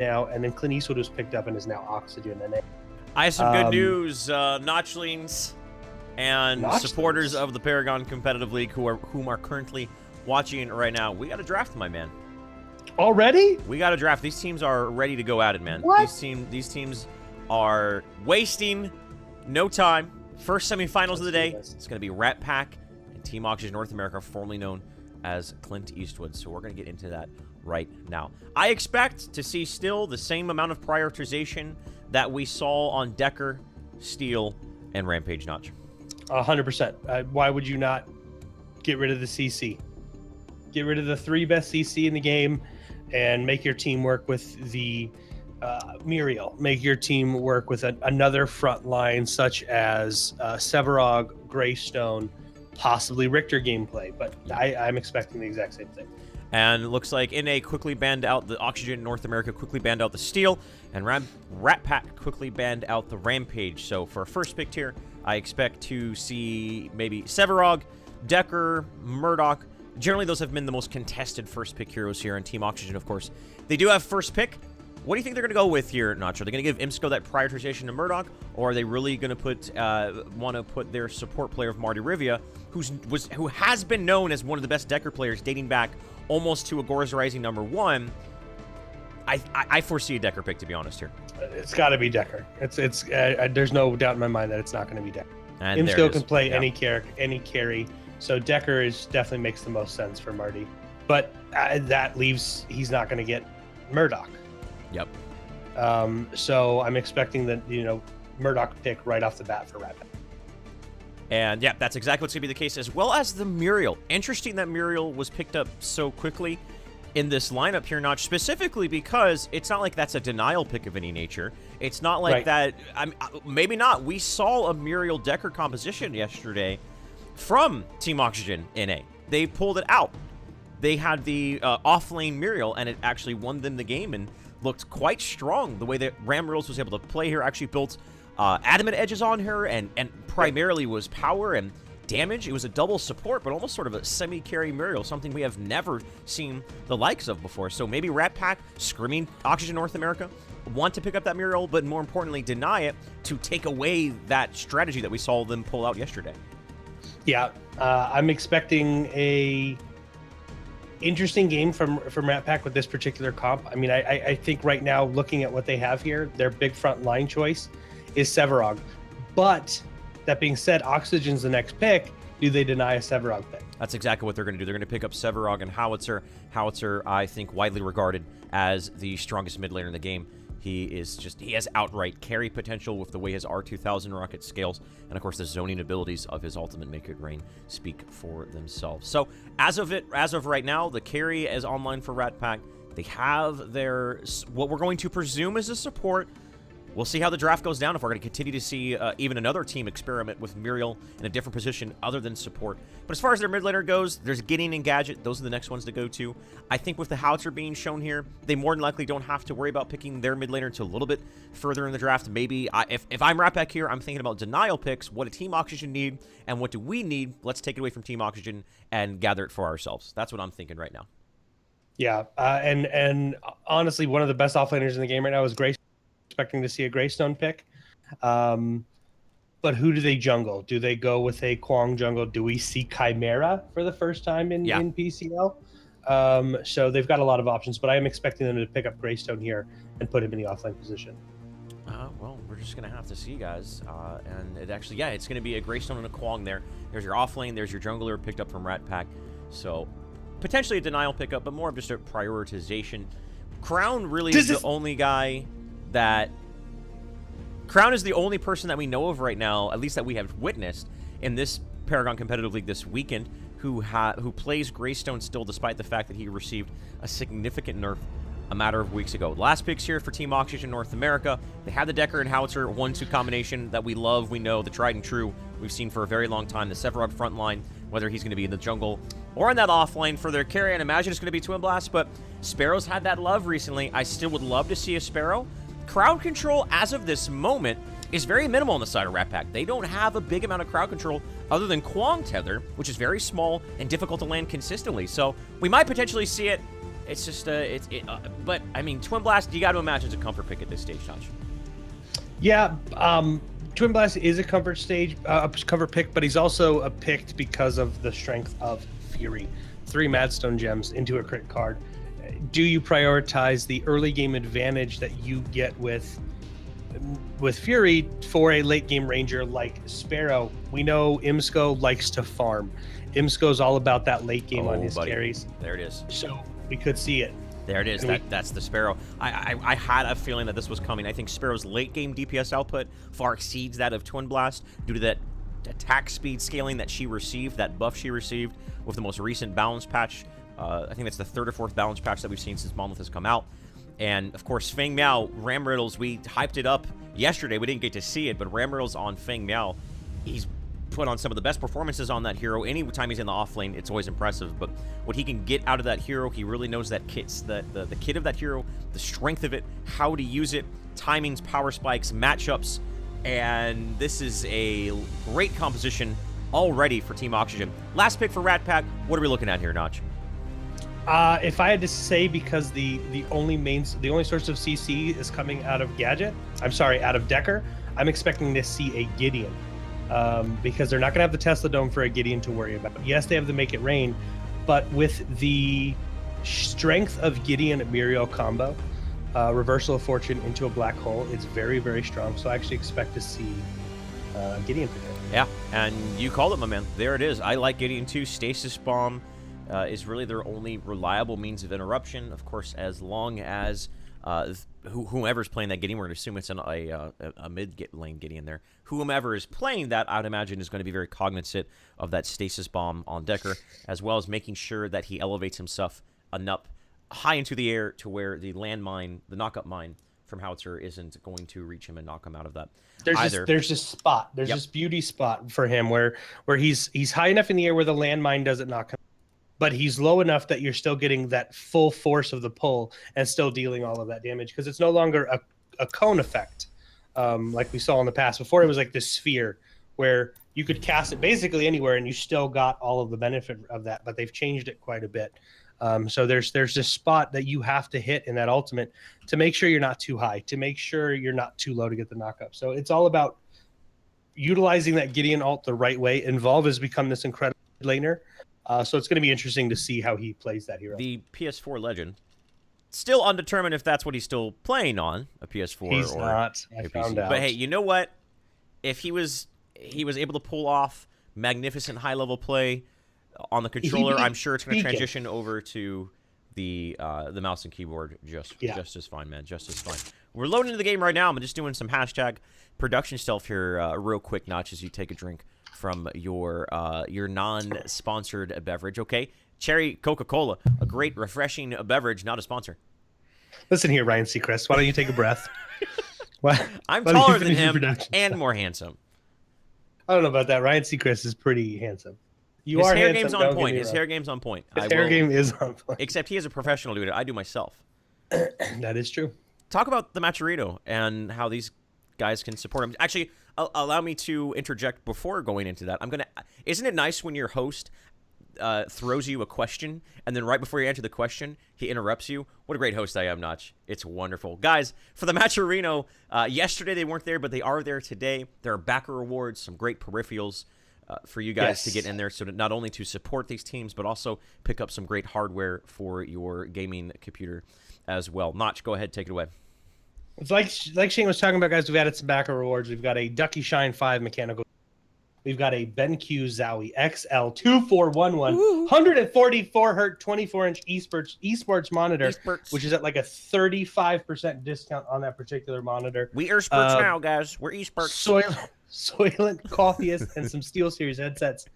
now, and then Clint Eastwood was picked up and is now Oxygen NA. I have some good news, Notchlings and supporters of the Paragon Competitive League whom are currently watching right now. We got a draft, my man. Already? We got a draft. These teams are ready to go at it, man. What? These teams are wasting no time. First semifinals of the day. It's going to be Ratpack and Team Oxygen North America, formerly known as Clint Eastwood. So we're going to get into that right now. I expect to see still the same amount of prioritization that we saw on Decker, Steel, and Rampage Notch. 100%. Why would you not get rid of the CC? Get rid of the 3 best CC in the game and make your team work with the Muriel. Make your team work with another front line such as Severog, Greystone, possibly Richter gameplay. But I'm expecting the exact same thing. And it looks like NA quickly banned out the Oxygen North America, quickly banned out the Steel, and Ratpack quickly banned out the Rampage. So for a first pick here, I expect to see maybe Severog, Decker, Murdoch. Generally, those have been the most contested first pick heroes here on Team Oxygen, of course. They do have first pick. What do you think they're going to go with here, Nacho? Are they going to give Imsco that prioritization to Murdoch, or are they really going to want to put their support player of Marty Rivia, who has been known as one of the best Decker players dating back almost to Agora's Rising #1? I foresee a Decker pick, to be honest here. It's got to be Decker. There's no doubt in my mind that it's not going to be Decker. And Imsco can play any carry, so Decker definitely makes the most sense for Marty. But that leaves he's not going to get Murdoch. Yep. So I'm expecting that Murdoch pick right off the bat for Ratpack. And yeah, that's exactly what's going to be the case, as well as the Muriel. Interesting that Muriel was picked up so quickly in this lineup here, Notch, specifically because it's not like that's a denial pick of any nature. It's not like that. Maybe not. We saw a Muriel Decker composition yesterday from Team Oxygen NA. They pulled it out. They had the off-lane Muriel, and it actually won them the game and looked quite strong. The way that Ramrils was able to play here, actually built adamant edges on her, and primarily was power and damage. It was a double support, but almost sort of a semi-carry Muriel, something we have never seen the likes of before. So maybe Ratpack, screaming Oxygen North America, want to pick up that Muriel, but more importantly, deny it to take away that strategy that we saw them pull out yesterday. Yeah, I'm expecting a interesting game from Ratpack with this particular comp. I mean, I think right now, looking at what they have here, their big front line choice is Severog. But that being said, Oxygen's the next pick. Do they deny a Severog pick? That's exactly what they're going to do. They're going to pick up Severog and Howitzer. Howitzer, I think, widely regarded as the strongest mid laner in the game. He has outright carry potential with the way his R2000 rocket scales, and of course the zoning abilities of his ultimate Make It Rain speak for themselves. So as of right now, the carry is online for Ratpack. They have their what we're going to presume is a support. We'll see how the draft goes down if we're going to continue to see even another team experiment with Muriel in a different position other than support. But as far as their mid laner goes, there's Gideon and Gadget. Those are the next ones to go to. I think with the Howitzer being shown here, they more than likely don't have to worry about picking their mid laner until a little bit further in the draft. Maybe if I'm Ratpack here, I'm thinking about denial picks. What do Team Oxygen need, and what do we need? Let's take it away from Team Oxygen and gather it for ourselves. That's what I'm thinking right now. Yeah, and honestly, one of the best offlaners in the game right now is Grace. Expecting to see a Greystone pick. But who do they jungle? Do they go with a Kwang jungle? Do we see Chimera for the first time in PCL? So they've got a lot of options, but I am expecting them to pick up Greystone here and put him in the offlane position. Well, we're just going to have to see, guys. And it actually, it's going to be a Greystone and a Kwang there. There's your offlane. There's your jungler picked up from Ratpack. So potentially a denial pickup, but more of just a prioritization. Crown really is the only guy that... Crown is the only person that we know of right now, at least that we have witnessed in this Paragon Competitive League this weekend, who plays Greystone still, despite the fact that he received a significant nerf a matter of weeks ago. Last picks here for Team Oxygen North America. They had the Decker and Howitzer 1-2 combination that we love, we know, the tried and true we've seen for a very long time. The Severog front line, whether he's going to be in the jungle or in that offlane for their carry, and imagine it's going to be Twin Blast, but Sparrow's had that love recently. I still would love to see a Sparrow. Crowd control, as of this moment, is very minimal on the side of Ratpack. They don't have a big amount of crowd control other than Kwang Tether, which is very small and difficult to land consistently. So we might potentially see it It's just but I mean, Twin Blast, you got to imagine it's a comfort pick at this stage, don't you? Yeah, Twin Blast is a comfort pick, but he's also a picked because of the strength of Fury. 3 Madstone gems into a crit card. Do you prioritize the early game advantage that you get with Fury for a late game ranger like Sparrow? We know Imsco likes to farm. Imsco's all about that late game on his carries. There it is. So we could see it. There it is. That's the Sparrow. I had a feeling that this was coming. I think Sparrow's late game DPS output far exceeds that of Twin Blast due to that attack speed scaling that she received, that buff she received with the most recent balance patch. I think that's the 3rd or 4th balance patch that we've seen since Monolith has come out. And of course, Feng Miao, Ram Riddles, we hyped it up yesterday. We didn't get to see it, but Ram Riddles on Feng Miao, he's put on some of the best performances on that hero. Anytime he's in the off lane, it's always impressive. But what he can get out of that hero, he really knows that the kit of that hero, the strength of it, how to use it, timings, power spikes, matchups, and this is a great composition already for Team Oxygen. Last pick for Ratpack. What are we looking at here, Notch? If I had to say, because the only source of CC is coming out of out of Decker, I'm expecting to see a Gideon. Because they're not going to have the Tesla Dome for a Gideon to worry about. Yes, they have the Make It Rain, but with the strength of Gideon at Muriel combo, Reversal of Fortune into a Black Hole, it's very, very strong. So I actually expect to see Gideon pick it. Yeah, and you called it, my man. There it is. I like Gideon too. Stasis Bomb is really their only reliable means of interruption. Of course, as long as whomever's playing that Gideon, we're going to assume it's a mid-lane Gideon there. Whomever is playing that, I would imagine, is going to be very cognizant of that Stasis Bomb on Decker, as well as making sure that he elevates himself enough high into the air to where the landmine, the knock-up mine from Howitzer, isn't going to reach him and knock him out of that. There's this spot. There's this beauty spot for him where he's high enough in the air where the landmine doesn't knock him, but he's low enough that you're still getting that full force of the pull and still dealing all of that damage, because it's no longer a cone effect like we saw in the past. Before, it was like this sphere where you could cast it basically anywhere and you still got all of the benefit of that, but they've changed it quite a bit. So there's this spot that you have to hit in that ultimate to make sure you're not too high, to make sure you're not too low to get the knock up. So it's all about utilizing that Gideon ult the right way. Involve has become this incredible laner. So it's going to be interesting to see how he plays that hero. The PS4 legend, still undetermined if that's what he's still playing on, a PS4 he's or not. I found out. But hey, you know what? If he was able to pull off magnificent high-level play on the controller, I'm sure it's going to transition over to the mouse and keyboard just as fine, man. Just as fine. We're loading into the game right now. I'm just doing some hashtag production stuff here real quick, Notch, as you take a drink from your non-sponsored beverage. Okay, cherry Coca-Cola, a great refreshing beverage, not a sponsor. Listen here, Ryan Seacrest. Why don't you take a breath? I'm taller than him and more handsome. I don't know about that. Ryan Seacrest is pretty handsome. His hair game's on point. His hair game's on point. His hair game is on point. Except he is a professional doing it. I do myself. That is true. Talk about the Matcherino and how these guys can support him. Actually, allow me to interject before going into that. Isn't it nice when your host throws you a question, and then right before you answer the question, he interrupts you? What a great host I am, Notch. It's wonderful. Guys, for the Matcherino, yesterday they weren't there, but they are there today. There are backer rewards, some great peripherals for you guys to get in there, so that not only to support these teams, but also pick up some great hardware for your gaming computer as well. Notch, go ahead, take it away. It's like Shane was talking about, guys. We've added some backer rewards. We've got a Ducky Shine 5 mechanical. We've got a BenQ Zowie XL 2411 144 hertz 24-inch esports monitor, which is at like a 35% discount on that particular monitor. We are sports now, guys. We're esports. Soylent Coffeeist and some SteelSeries headsets.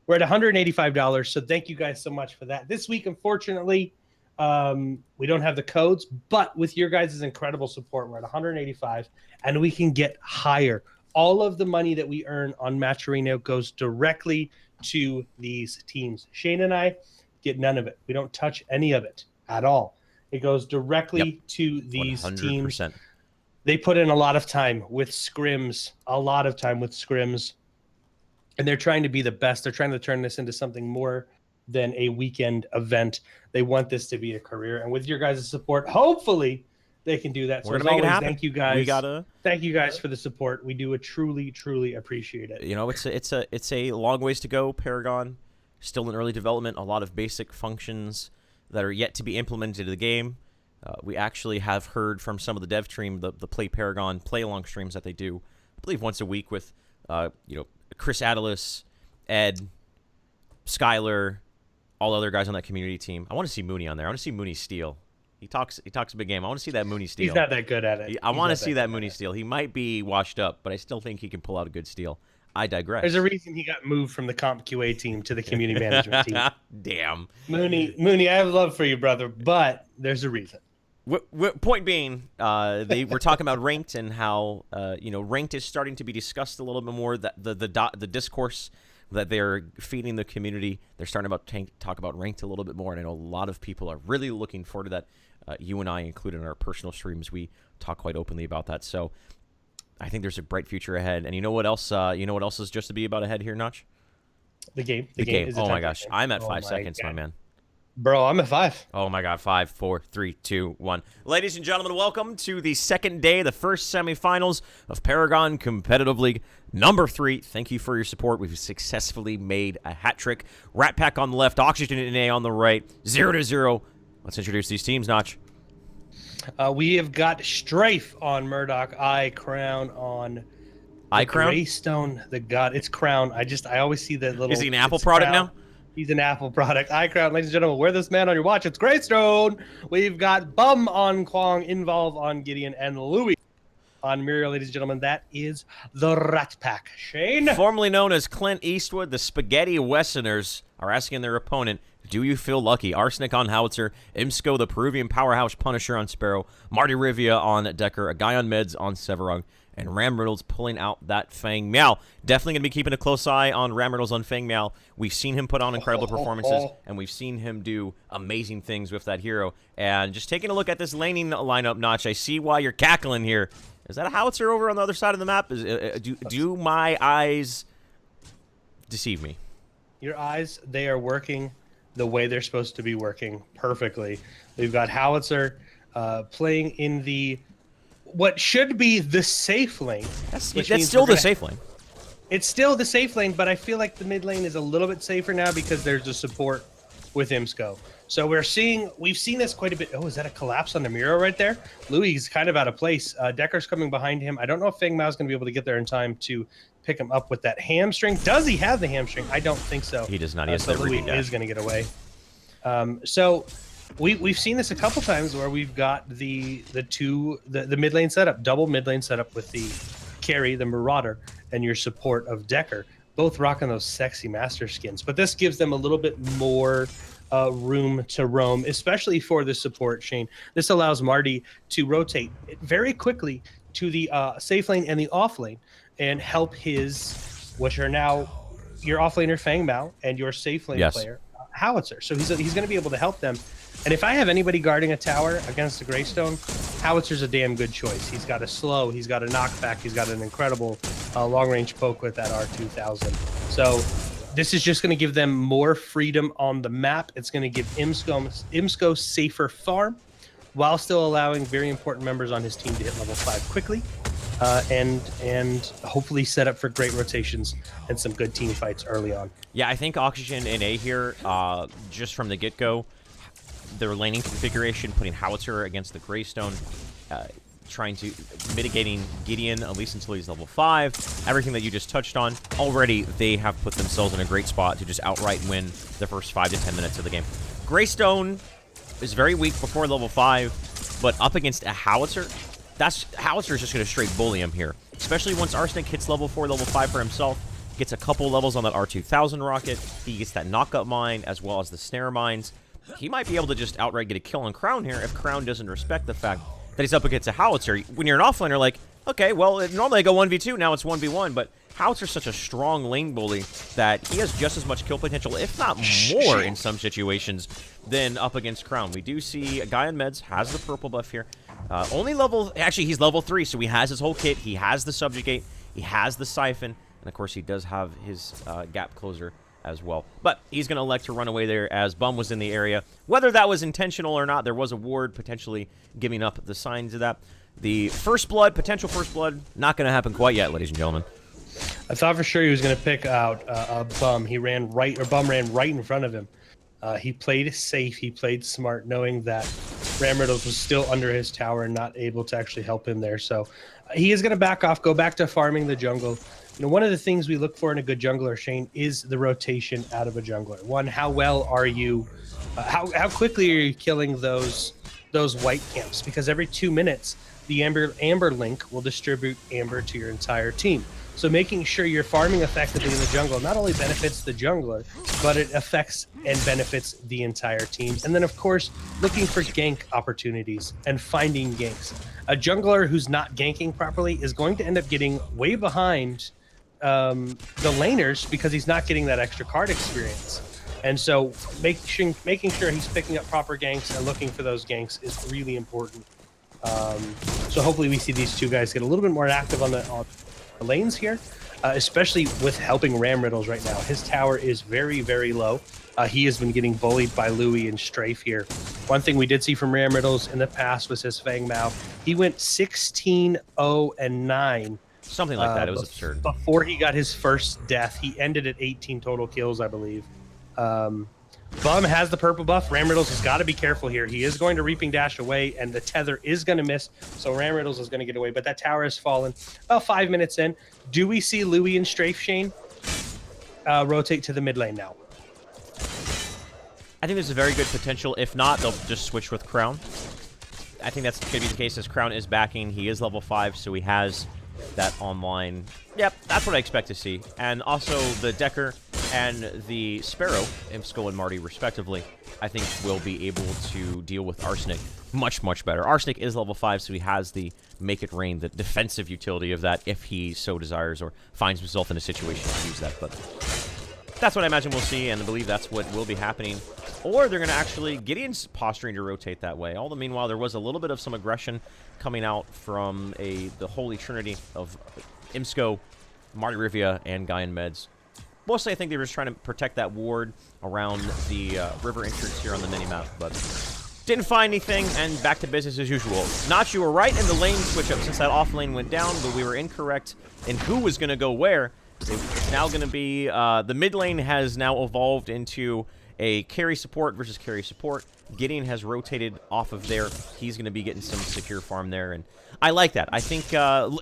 We're at $185. So thank you guys so much for that. This week, unfortunately, we don't have the codes, but with your guys' incredible support, we're at $185, and we can get higher. All of the money that we earn on Matcherino goes directly to these teams. Shane and I get none of it. We don't touch any of it at all. It goes directly to these 100%. Teams. They put in a lot of time with scrims, and they're trying to be the best. They're trying to turn this into something more than a weekend event. They want this to be a career, and with your guys' support, hopefully they can do that. We're So as gonna make it always, happen. thank you guys. We gotta. Thank you guys for the support. We do truly appreciate it. You know, it's a long ways to go. Paragon, still in early development. A lot of basic functions that are yet to be implemented into the game. We actually have heard from some of the dev team, the Play Paragon play along streams that they do, I believe once a week with, Chris Adelis, Ed, Skylar, all other guys on that community team. I want to see Mooney on there. I want to see Mooney steal. He talks a big game. I want to see that Mooney steal. He's not that good at it. I want to see that Mooney steal. He might be washed up, but I still think he can pull out a good steal. I digress. There's a reason he got moved from the Comp QA team to the community management team. Damn. Mooney, I have love for you, brother, but there's a reason. Point being, they were talking about ranked and how ranked is starting to be discussed a little bit more. That the discourse that they're feeding the community, they're starting to talk about ranked a little bit more, and I know a lot of people are really looking forward to that. You and I included in our personal streams, we talk quite openly about that. So I think there's a bright future ahead. And you know what else? Is just to be about ahead here, Notch? The game. The game. Oh my gosh, game. I'm at 5 seconds, God. my man. Bro, I'm at 5. Oh my God, 5, 4, 3, 2, 1. Ladies and gentlemen, welcome to the second day, the first semifinals of Paragon Competitive League number 3. Thank you for your support. We've successfully made a hat trick. Ratpack on the left, Oxygen and A on the right, 0-0. Let's introduce these teams, Notch. We have got Strafe on Murdoch, Crown on Crown? Greystone, the God. It's Crown. I always see that little. Is he an Apple product Crown. now? He's an Apple product. Crown, ladies and gentlemen, wear this man on your watch. It's Greystone. We've got Bum on Kwong, Involve on Gideon, and Louis on Muriel, ladies and gentlemen. That is the Ratpack. Shane? Formerly known as Clint Eastwood, the Spaghetti Westerners are asking their opponent, do you feel lucky? Arsenic on Howitzer, Imsco, the Peruvian powerhouse Punisher on Sparrow, Marty Rivia on Decker, a guy on meds on Severog, and Ram Riddles pulling out that Fang Meow. Definitely going to be keeping a close eye on Ram Riddles on Fang Meow. We've seen him put on incredible performances, and we've seen him do amazing things with that hero. And just taking a look at this laning lineup, Notch, I see why you're cackling here. Is that a Howitzer over on the other side of the map? Do my eyes deceive me? Your eyes, they are working the way they're supposed to be working perfectly. We've got Howitzer playing in the what should be the safe lane. That's still the safe lane. It's still the safe lane, but I feel like the mid lane is a little bit safer now because there's a support with Imsco. So we've seen this quite a bit. Oh, is that a collapse on the Miro right there? Louis is kind of out of place. Decker's coming behind him. I don't know if Feng Mao's going to be able to get there in time to pick him up with that hamstring. Does he have the hamstring? I don't think so. He does not. He has so Louis is going to get away. So we've seen this a couple times where we've got the mid lane setup, double mid lane setup with the carry, the Marauder, and your support of Decker, both rocking those sexy master skins. But this gives them a little bit more room to roam, especially for the support, Shane. This allows Marty to rotate very quickly to the safe lane and the off lane and help which are now your off laner Fang Mao and your safe lane player Howitzer. So he's going to be able to help them. And if I have anybody guarding a tower against the Greystone, Howitzer's a damn good choice. He's got a slow, he's got a knockback, he's got an incredible long-range poke with that R2000. So this is just going to give them more freedom on the map. It's going to give Imsco safer farm while still allowing very important members on his team to hit level 5 quickly and hopefully set up for great rotations and some good team fights early on. Yeah, I think Oxygen in A here, just from the get-go, their laning configuration, putting Howitzer against the Greystone, trying to mitigating Gideon at least until he's level 5. Everything that you just touched on, already they have put themselves in a great spot to just outright win the first 5 to 10 minutes of the game. Greystone is very weak before level 5, but up against a Howitzer, Howitzer is just going to straight bully him here, especially once Arsenic hits level 4, level 5 for himself, gets a couple levels on that R2000 rocket, he gets that knockup mine as well as the snare mines. He might be able to just outright get a kill on Crown here if Crown doesn't respect the fact that he's up against a Howitzer. When you're an offlaner, like, okay, well, normally I go 1v2, now it's 1v1, but Howitzer's such a strong lane bully that he has just as much kill potential, if not more in some situations, than up against Crown. We do see a guy on meds, has the purple buff here. Actually, he's level 3, so he has his whole kit, he has the subjugate, he has the siphon, and of course he does have his gap closer as well. But he's going to elect to run away there as Bum was in the area. Whether that was intentional or not, there was a ward potentially giving up the signs of that. The first blood, potential first blood, not going to happen quite yet, ladies and gentlemen. I thought for sure he was going to pick out a Bum. Bum ran right in front of him. He played safe. He played smart, knowing that Ram Riddles was still under his tower and not able to actually help him there. So he is going to back off, go back to farming the jungle. You know, one of the things we look for in a good jungler, Shane, is the rotation out of a jungler. One, how well are you? How quickly are you killing those white camps? Because every 2 minutes, the Amber Link will distribute Amber to your entire team. So making sure you're farming effectively in the jungle not only benefits the jungler, but it affects and benefits the entire team. And then, of course, looking for gank opportunities and finding ganks. A jungler who's not ganking properly is going to end up getting way behind the laners because he's not getting that extra card experience. And so making sure he's picking up proper ganks and looking for those ganks is really important. So hopefully we see these two guys get a little bit more active on the lanes here, especially with helping Ram Riddles right now. His tower is very, very low. He has been getting bullied by Louis and Strafe here. One thing we did see from Ram Riddles in the past was his Fang Mao. He went 16-0-9. Something like that. It was absurd. Before he got his first death, he ended at 18 total kills, I believe. Bum has the purple buff. Ram Riddles has got to be careful here. He is going to Reaping Dash away, and the tether is going to miss, so Ram Riddles is going to get away. But that tower has fallen about 5 minutes in. Do we see Louis and Strafe, Shane, rotate to the mid lane now? I think there's a very good potential. If not, they'll just switch with Crown. I think that's going to be the case as Crown is backing. He is level 5, so he has that online. Yep, that's what I expect to see. And also the Decker and the Sparrow, Imsko and Marty respectively, I think will be able to deal with Arsenic much, much better. Arsenic is level 5, so he has the Make It Rain, the defensive utility of that if he so desires or finds himself in a situation to use that. But that's what I imagine we'll see, and I believe that's what will be happening. Or they're going to actually, Gideon's posturing to rotate that way. All the meanwhile, there was a little bit of some aggression coming out from the Holy Trinity of Imsko, Marty Rivia, and Guyan Meds. Mostly, I think they were just trying to protect that ward around the river entrance here on the minimap, but didn't find anything, and back to business as usual. Notch, you were right in the lane switch-up since that off lane went down, but we were incorrect in who was going to go where. It's now going to be, the mid lane has now evolved into a carry support versus carry support. Gideon has rotated off of there. He's going to be getting some secure farm there, and I like that. I think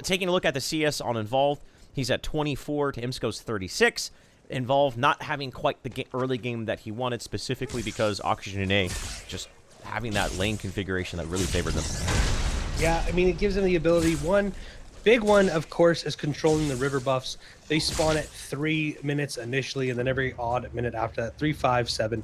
taking a look at the CS on Involve, he's at 24 to Imsko's 36. Involve not having quite the early game that he wanted, specifically because Oxygen and A just having that lane configuration that really favored them. Yeah, I mean, it gives them the ability. One big one, of course, is controlling the river buffs. They spawn at 3 minutes initially, and then every odd minute after that, 3, 5, 7,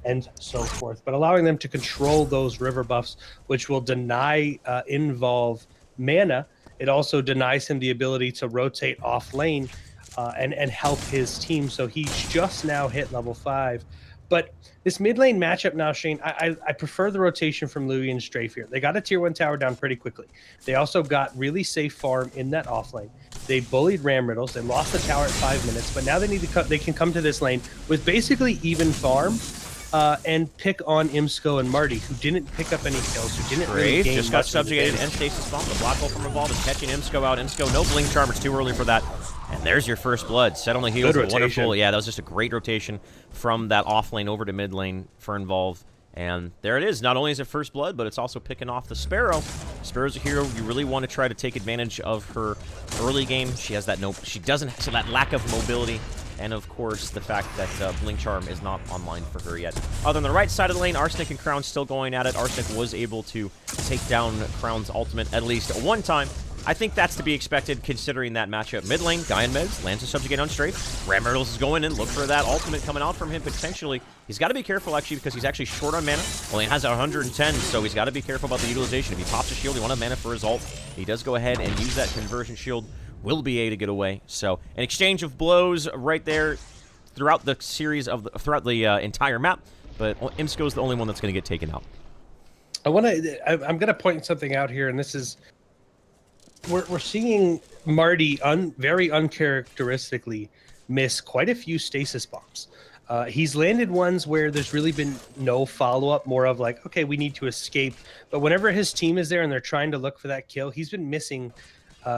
and so forth. But allowing them to control those river buffs, which will deny Involve mana, it also denies him the ability to rotate off lane and help his team. So he's just now hit level 5. But this mid lane matchup now, Shane, I prefer the rotation from Louis and Strafe here. They got a tier 1 tower down pretty quickly. They also got really safe farm in that off lane. They bullied Ram Riddles. They lost the tower at 5 minutes, but now they can come to this lane with basically even farm and pick on Imsko and Marty, who didn't pick up any kills, who didn't really gain just got subjugated and stasis bomb. The black hole from Evolve is catching Imsko out. Imsko, no blink charm. It's too early for that. And there's your first blood. Set on the heels. Wonderful. Yeah, that was just a great rotation from that off lane over to mid lane for Involve. And there it is. Not only is it first blood, but it's also picking off the Sparrow. Sparrow's a hero. You really want to try to take advantage of her early game. She has that she doesn't have that lack of mobility. And of course, the fact that Blink Charm is not online for her yet. Other than the right side of the lane, Arsenic and Crown still going at it. Arsenic was able to take down Crown's ultimate at least one time. I think that's to be expected considering that matchup. Mid lane, Guyan Meds lands a subjugate on Strafe. Ram Riddles is going in. Look for that ultimate coming out from him potentially. He's got to be careful actually because he's actually short on mana. Only has 110, so he's got to be careful about the utilization. If he pops a shield, he wants mana for his ult. He does go ahead and use that conversion shield. Will be able to get away. So an exchange of blows right there throughout the series of throughout the entire map. But Imsko is the only one that's going to get taken out. I'm going to point something out here, and this is we're seeing Marty very uncharacteristically miss quite a few stasis bombs. He's landed ones where there's really been no follow-up, more of like, okay, we need to escape. But whenever his team is there and they're trying to look for that kill, he's been missing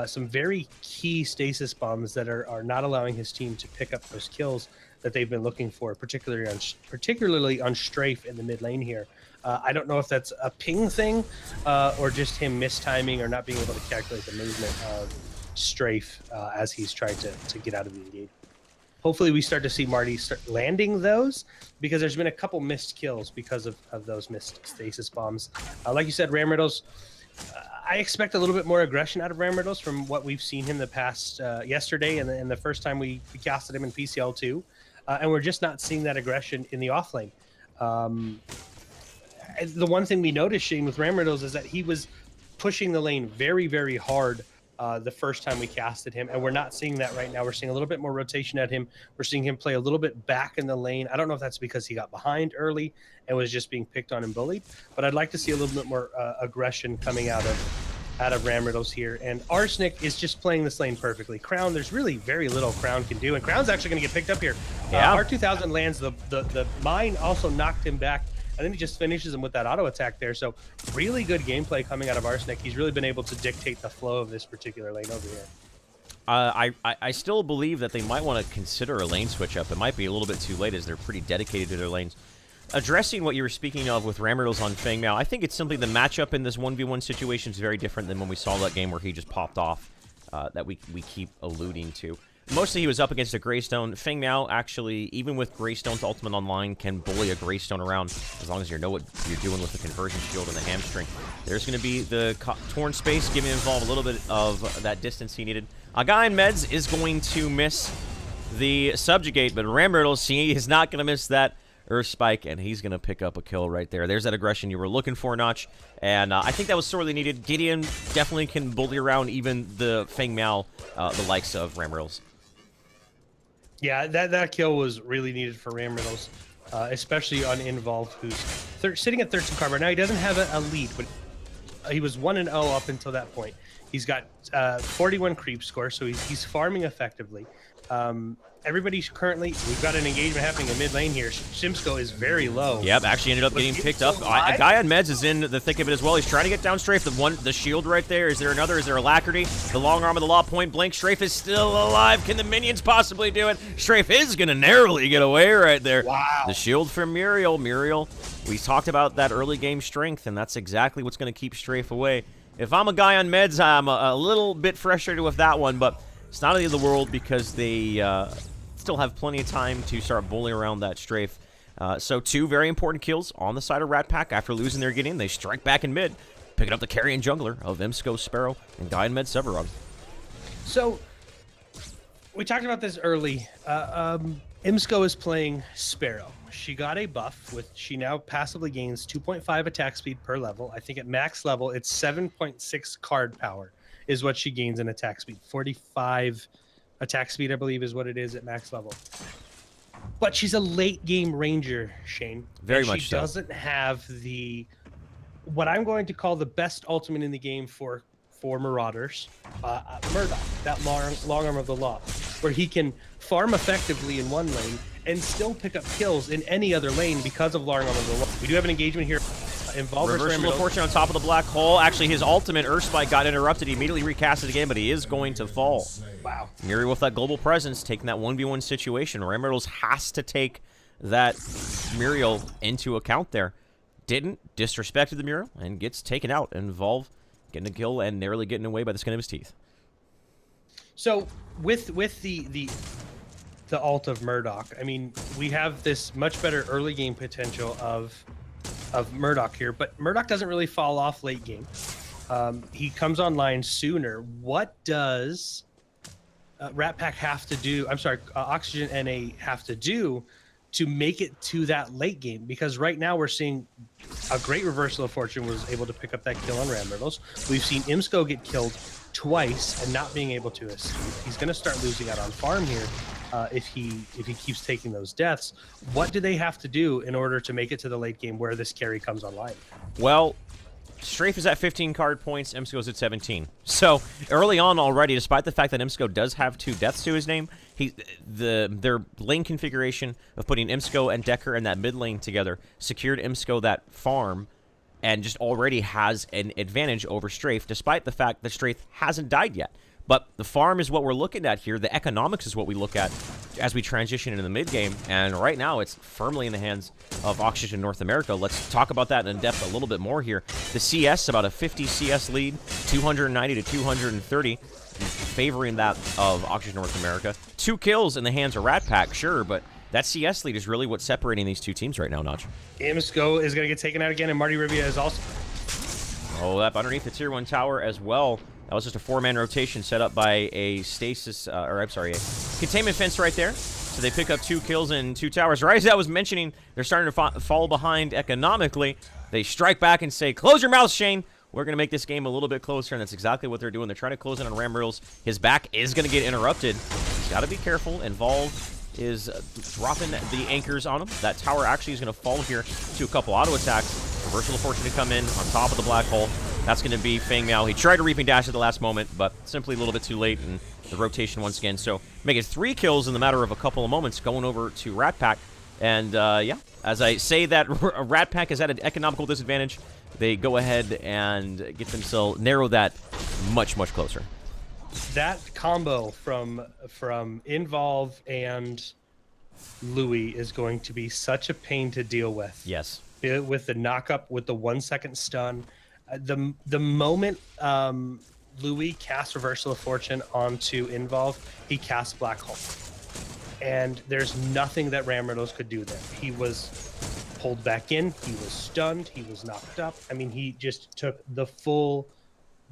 some very key stasis bombs that are not allowing his team to pick up those kills that they've been looking for, particularly on Strafe in the mid lane here. I don't know if that's a ping thing or just him mistiming or not being able to calculate the movement of Strafe as he's trying to get out of the engagement. Hopefully we start to see Marty start landing those, because there's been a couple missed kills because of those missed stasis bombs. Like you said, Ramriddles, I expect a little bit more aggression out of Ramriddles from what we've seen him the past yesterday and the first time we casted him in PCL2. And we're just not seeing that aggression in the offlane. The one thing we noticed, Shane, with Ramriddles is that he was pushing the lane very, very hard the first time we casted him, and we're not seeing that right now. We're seeing a little bit more rotation at him. We're seeing him play a little bit back in the lane. I don't know if that's because he got behind early and was just being picked on and bullied, but I'd like to see a little bit more aggression coming out of Ramriddles here. And Arsenic is just playing this lane perfectly. Crown, there's really very little Crown can do, and Crown's actually going to get picked up here. Yeah. R2000 lands the mine, also knocked him back, and then he just finishes him with that auto attack there. So really good gameplay coming out of Arsenic. He's really been able to dictate the flow of this particular lane over here. I still believe that they might want to consider a lane switch up. It might be a little bit too late as they're pretty dedicated to their lanes. Addressing what you were speaking of with Ramriddles on Feng Mao, I think it's simply the matchup in this 1v1 situation is very different than when we saw that game where he just popped off that we keep alluding to. Mostly he was up against a Greystone. Feng Mao actually, even with Greystone's ultimate online, can bully a Greystone around as long as you know what you're doing with the conversion shield and the hamstring. There's going to be the torn space, giving Involve a little bit of that distance he needed. A guy in Meds is going to miss the Subjugate, but Ramriddles, he is not going to miss that Earth Spike, and he's going to pick up a kill right there. There's that aggression you were looking for, Notch, and I think that was sorely needed. Gideon definitely can bully around even the Feng Mao, the likes of Ramriddles. Yeah, that kill was really needed for Ramriddles, especially on Involve, who's sitting at 13 card. Now he doesn't have a lead, but he was 1-0 up until that point. He's got 41 creep score, so he's farming effectively. Everybody's currently, we've got an engagement happening in mid lane here. Shimsko is very low. Yep, actually ended up getting picked up. A guy on Meds is in the thick of it as well. He's trying to get down Strafe. The shield right there. Is there another? Is there Alacrity? The long arm of the law, point blank. Strafe is still alive. Can the minions possibly do it? Strafe is going to narrowly get away right there. Wow. The shield from Muriel. Muriel, we talked about that early game strength, and that's exactly what's going to keep Strafe away. If I'm a guy on Meds, I'm a little bit frustrated with that one, but it's not the end of the world because they still have plenty of time to start bullying around that Strafe. So two very important kills on the side of Ratpack. After losing their Gideon, they strike back in mid, picking up the carry and jungler of Imsco, Sparrow, and Guy and Med Severon. So we talked about this early. Imsco is playing Sparrow. She got a buff with she now passively gains 2.5 attack speed per level. I think at max level it's 7.6 card power is what she gains in attack speed. 45 attack speed, I believe, is what it is at max level. But she's a late game ranger, Shane. Very much so. She doesn't have what I'm going to call the best ultimate in the game for Marauders, Murdoch, that long arm of the law, where he can farm effectively in one lane and still pick up kills in any other lane because of long arm of the law. We do have an engagement here. Reversal of Fortune on top of the black hole. Actually, his ultimate Earth Spike got interrupted. He immediately recasted again, but he is going to fall. Wow. Muriel with that global presence, taking that 1v1 situation. Ramriddles has to take that Muriel into account there. Didn't, disrespected the Muriel, and gets taken out. Involve getting a kill and narrowly getting away by the skin of his teeth. So, with the ult of Murdoch, I mean, we have this much better early game potential of Murdoch here, but Murdoch doesn't really fall off late game. He comes online sooner. What does Ratpack have to do? I'm sorry, Oxygen NA have to do to make it to that late game? Because right now we're seeing a great reversal of Fortune was able to pick up that kill on Ramriddles. We've seen Imsco get killed twice and not being able to escape. He's going to start losing out on farm here. If he keeps taking those deaths. What do they have to do in order to make it to the late game where this carry comes online? Well, Strafe is at 15 card points, Imsko's at 17. So, early on already, despite the fact that Imsko does have 2 deaths to his name, their lane configuration of putting Imsko and Decker in that mid lane together secured Imsko that farm and just already has an advantage over Strafe, despite the fact that Strafe hasn't died yet. But the farm is what we're looking at here. The economics is what we look at as we transition into the mid game. And right now, it's firmly in the hands of Oxygen North America. Let's talk about that in depth a little bit more here. The CS, about a 50 CS lead, 290 to 230, favoring that of Oxygen North America. 2 kills in the hands of Ratpack, sure, but that CS lead is really what's separating these two teams right now, Notch. Imsko is going to get taken out again, and Marty Rivia is also... Oh, up underneath the Tier 1 tower as well. That was just a 4-man rotation set up by a stasis, a containment fence right there. So they pick up 2 kills and 2 towers. Right as I was mentioning, they're starting to fall behind economically. They strike back and say, close your mouth, Shane. We're going to make this game a little bit closer, and that's exactly what they're doing. They're trying to close in on Ramrills. His back is going to get interrupted. He's got to be careful. Involved is dropping the anchors on him. That tower actually is going to fall here to a couple auto attacks. Reversal of Fortune to come in on top of the black hole. That's going to be Fang Miao. He tried to reaping dash at the last moment, but simply a little bit too late, and the rotation once again. So make it 3 kills in the matter of a couple of moments, going over to Ratpack. And yeah, as I say that Ratpack is at an economical disadvantage, they go ahead and get themselves narrow that much, much closer. That combo from Involve and Louis is going to be such a pain to deal with. Yes. With the knock-up, with the 1-second stun. The moment Louis casts Reversal of Fortune onto Involve, he casts Black Hole. And there's nothing that Ramriddles could do there. He was pulled back in, he was stunned, he was knocked up. I mean, he just took the full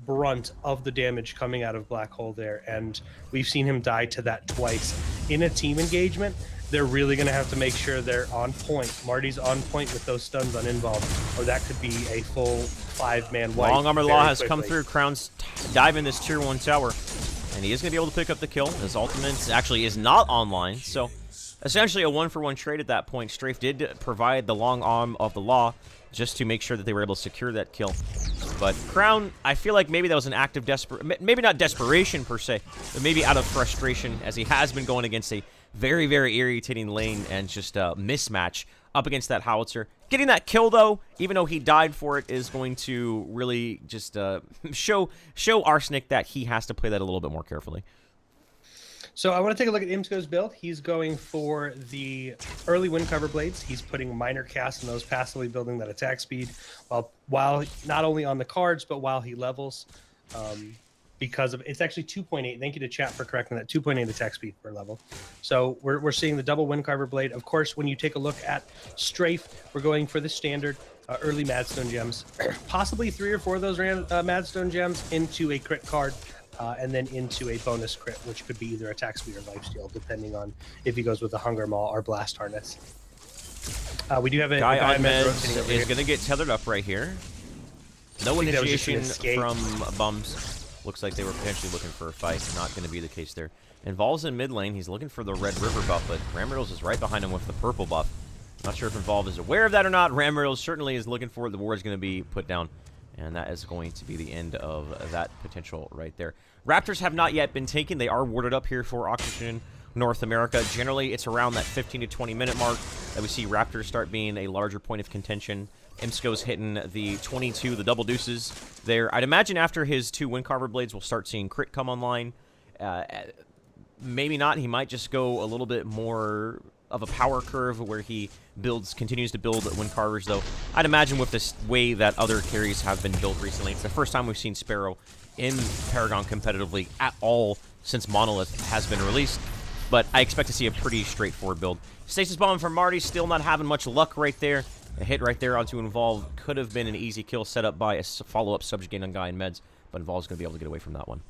brunt of the damage coming out of Black Hole there, and we've seen him die to that twice. In a team engagement, they're really going to have to make sure they're on point. Marty's on point with those stuns on Involved, or that could be a full 5-man wipe. Long Armor Law has come through. Crown's dive in this Tier 1 tower, and he is going to be able to pick up the kill. His ultimate actually is not online, so essentially a 1-for-1 trade at that point. Strafe did provide the Long Arm of the Law just to make sure that they were able to secure that kill. But Crown, I feel like maybe that was an act of maybe not desperation per se, but maybe out of frustration, as he has been going against a very, very irritating lane and just a mismatch up against that howitzer. Getting that kill, though, even though he died for it, is going to really just show Arsenic that he has to play that a little bit more carefully. So I want to take a look at Imsko's build. He's going for the early wind cover blades. He's putting minor cast in those, passively building that attack speed while not only on the cards, but while he levels. Because of it's actually 2.8. Thank you to chat for correcting that. 2.8 attack speed per level. So we're seeing the double wind carver blade. Of course, when you take a look at Strafe, we're going for the standard early Madstone gems, possibly 3 or 4 of those Madstone gems into a crit card. And then into a bonus crit, which could be either attack speed or lifesteal, depending on if he goes with the Hunger Maw or Blast Harness. We do have a guy on meds is going to get tethered up right here. No initiation from Bums. Looks like they were potentially looking for a fight. Not going to be the case there. Involves in mid lane. He's looking for the Red River buff, but Ramriddles is right behind him with the purple buff. Not sure if Involve is aware of that or not. Ramriddles certainly is looking for it. The ward is going to be put down. And that is going to be the end of that potential right there. Raptors have not yet been taken. They are warded up here for Oxygen North America. Generally, it's around that 15 to 20 minute mark that we see Raptors start being a larger point of contention. Imsko's hitting the 22, the double deuces there. I'd imagine after his 2 Windcarver blades, we'll start seeing crit come online. Maybe not. He might just go a little bit more of a power curve where he continues to build Windcarvers, though. I'd imagine with this way that other carries have been built recently, it's the first time we've seen Sparrow in Paragon Competitive League at all since Monolith has been released, but I expect to see a pretty straightforward build. Stasis Bomb from Marty, still not having much luck right there. A hit right there onto Involve could have been an easy kill set up by a follow-up subjugate on Guy and Meds, but Involve's going to be able to get away from that one.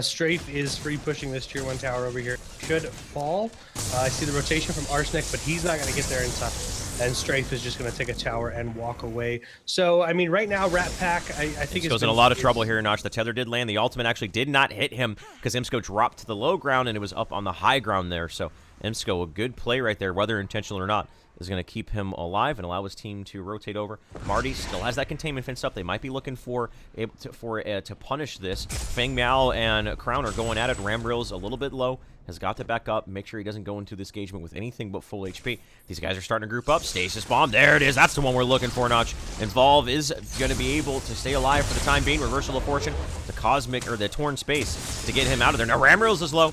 Strafe is free pushing this Tier 1 tower over here. Should fall. I see the rotation from Arsenic, but he's not going to get there in time. And Strafe is just going to take a tower and walk away. So, I mean, right now, Ratpack, I think Imsko's in a lot of trouble here, Notch. The tether did land. The ultimate actually did not hit him because Imsko dropped to the low ground and it was up on the high ground there. So, Imsko, a good play right there, whether intentional or not. is going to keep him alive and allow his team to rotate over. Marty still has that containment fence up. They might be looking to punish this. Feng Miao and Crown are going at it. Rambrill's a little bit low. Has got to back up, make sure he doesn't go into this engagement with anything but full HP. These guys are starting to group up. Stasis Bomb, there it is. That's the one we're looking for, Notch. Involve is going to be able to stay alive for the time being. Reversal of Fortune, the Cosmic, or the Torn Space to get him out of there. Now Ramrills is low.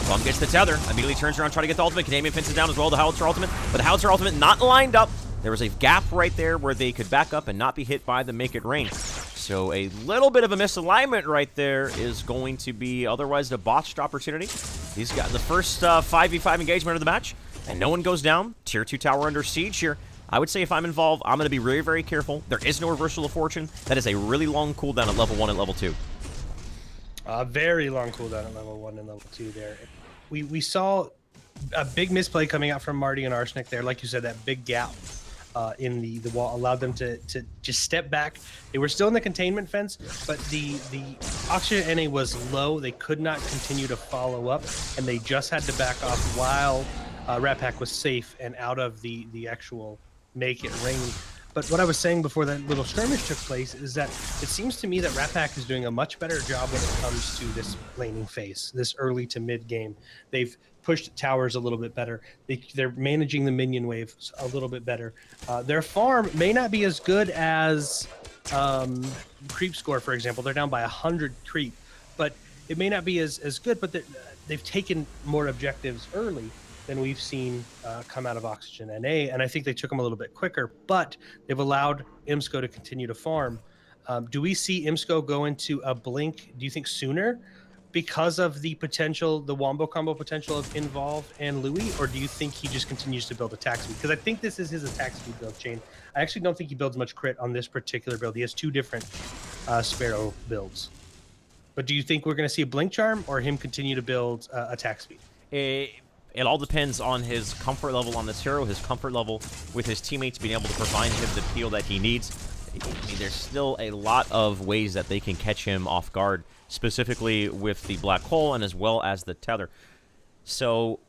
Bum gets the tether, immediately turns around, trying to get the ultimate. Containment fences down as well, the Howitzer ultimate, but the Howitzer ultimate not lined up. There was a gap right there where they could back up and not be hit by the Make It Rain. So a little bit of a misalignment right there is going to be otherwise a botched opportunity. He's got the first 5v5 engagement of the match, and no one goes down. Tier 2 tower under siege here. I would say if I'm involved, I'm going to be very, very careful. There is no Reversal of Fortune. That is a really long cooldown at level 1 and level 2. Very long cooldown at level 1 and level 2 there. We saw a big misplay coming out from Marty and Arsenic there. Like you said, that big gap in the wall allowed them to just step back. They were still in the containment fence, but the oxygen NA was low. They could not continue to follow up, and they just had to back off while Ratpack was safe and out of the actual Make It Rain. But what I was saying before that little skirmish took place is that it seems to me that Ratpack is doing a much better job when it comes to this laning phase, this early to mid game. They've pushed towers a little bit better. They're managing the minion waves a little bit better. Their farm may not be as good as creep score, for example. They're down by 100 creep, but it may not be as good, but they've taken more objectives early than we've seen come out of Oxygen NA, and I think they took them a little bit quicker, but they've allowed IMSCO to continue to farm. Do we see IMSCO go into a blink, do you think, sooner because of the potential, the wombo combo potential of Involve and Louis, or do you think he just continues to build attack speed? Because I think this is his attack speed build, Shane. I actually don't think he builds much crit on this particular build. He has 2 different Sparrow builds. But do you think we're going to see a blink charm or him continue to build attack speed? It all depends on his comfort level on this hero, his comfort level with his teammates being able to provide him the peel that he needs. I mean, there's still a lot of ways that they can catch him off guard, specifically with the black hole and as well as the tether. So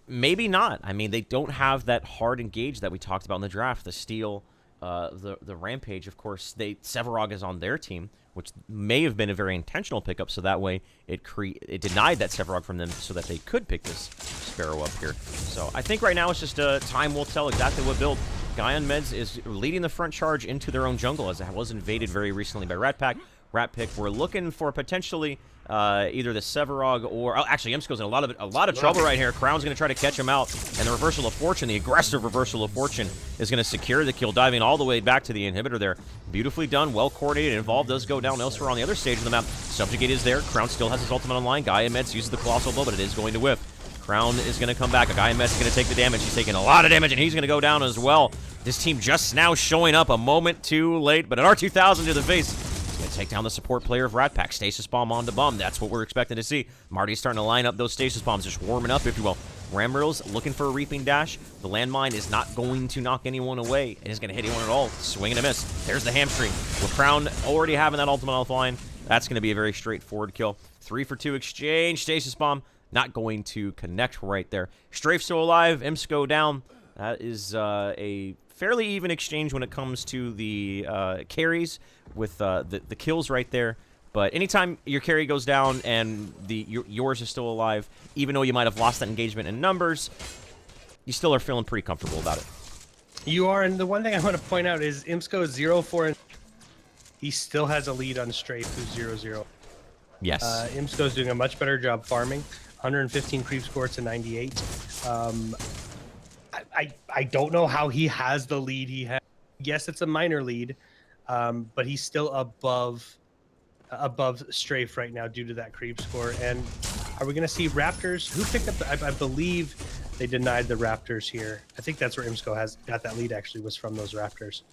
maybe not. I mean, they don't have that hard engage that we talked about in the draft, the steal, the rampage. Of course, Sevarog is on their team, which may have been a very intentional pickup, so that way it denied that Sevarog from them so that they could pick this Sparrow up here. So I think right now it's just time will tell exactly what build. Guyon Meds is leading the front charge into their own jungle, as it was invaded very recently by Ratpack. Ratpick, we're looking for potentially either the Sevarog or... Oh, actually, IMSCO's in a lot of trouble right here. Crown's going to try to catch him out, and the Reversal of Fortune, the aggressive Reversal of Fortune, is going to secure the kill, diving all the way back to the inhibitor there. Beautifully done, well coordinated. Involved does go down elsewhere on the other stage of the map. Subjugate is there. Crown still has his ultimate online. Guyon Meds uses the Colossal Blow, but it is going to whiff. Crown is going to come back. Guyon Meds is going to take the damage. He's taking a lot of damage, and he's going to go down as well. This team just now showing up a moment too late, but an R2000 to the face. He's going to take down the support player of Ratpack. Stasis Bomb on the bum. That's what we're expecting to see. Marty's starting to line up those Stasis Bombs, just warming up, if you will. Ramrills looking for a Reaping Dash. The landmine is not going to knock anyone away. It is going to hit anyone at all. Swing and a miss. There's the hamstring. With Crown already having that ultimate offline, that's going to be a very straightforward kill. 3 for 2 exchange. Stasis Bomb not going to connect right there. Strafe still alive. IMSCO down. That is a fairly even exchange when it comes to the carries with the kills right there. But anytime your carry goes down and yours is still alive, even though you might have lost that engagement in numbers, you still are feeling pretty comfortable about it. You are, and the one thing I want to point out is IMSCO is 0-4, and he still has a lead on Strafe, who's 0-0. Yes. IMSCO is doing a much better job farming. 115 creep score to 98. I don't know how he has the lead he has. Yes, it's a minor lead, but he's still above Strafe right now due to that creep score. And are we going to see Raptors? Who picked up I believe they denied the Raptors here. I think that's where IMSCO has got that lead, actually, was from those Raptors,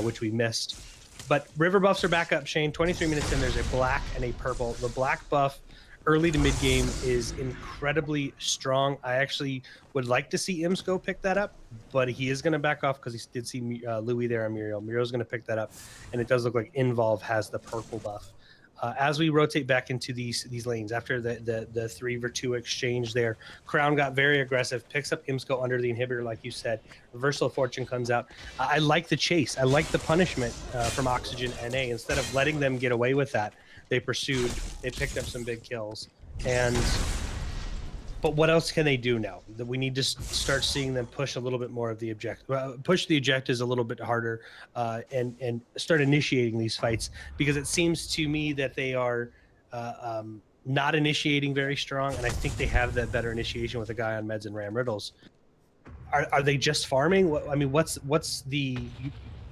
which we missed. But river buffs are back up, Shane. 23 minutes in, there's a black and a purple. The black buff early to mid game is incredibly strong. I actually would like to see IMSCO pick that up, but he is going to back off because he did see Louis there on Muriel. Muriel's going to pick that up, and it does look like Involve has the purple buff. As we rotate back into these lanes after the 3v2 exchange there, Crown got very aggressive, picks up Imsco under the inhibitor, like you said. Reversal of Fortune comes out. I like the chase. I like the punishment from Oxygen NA. Instead of letting them get away with that, they pursued. They picked up some big kills. But what else can they do now? That we need to start seeing them push a little bit more of the objective, push the objectives a little bit harder, and start initiating these fights, because it seems to me that they are not initiating very strong, and I think they have that better initiation with a guy on meds and Ram Riddles. Are they just farming? I mean, what's the?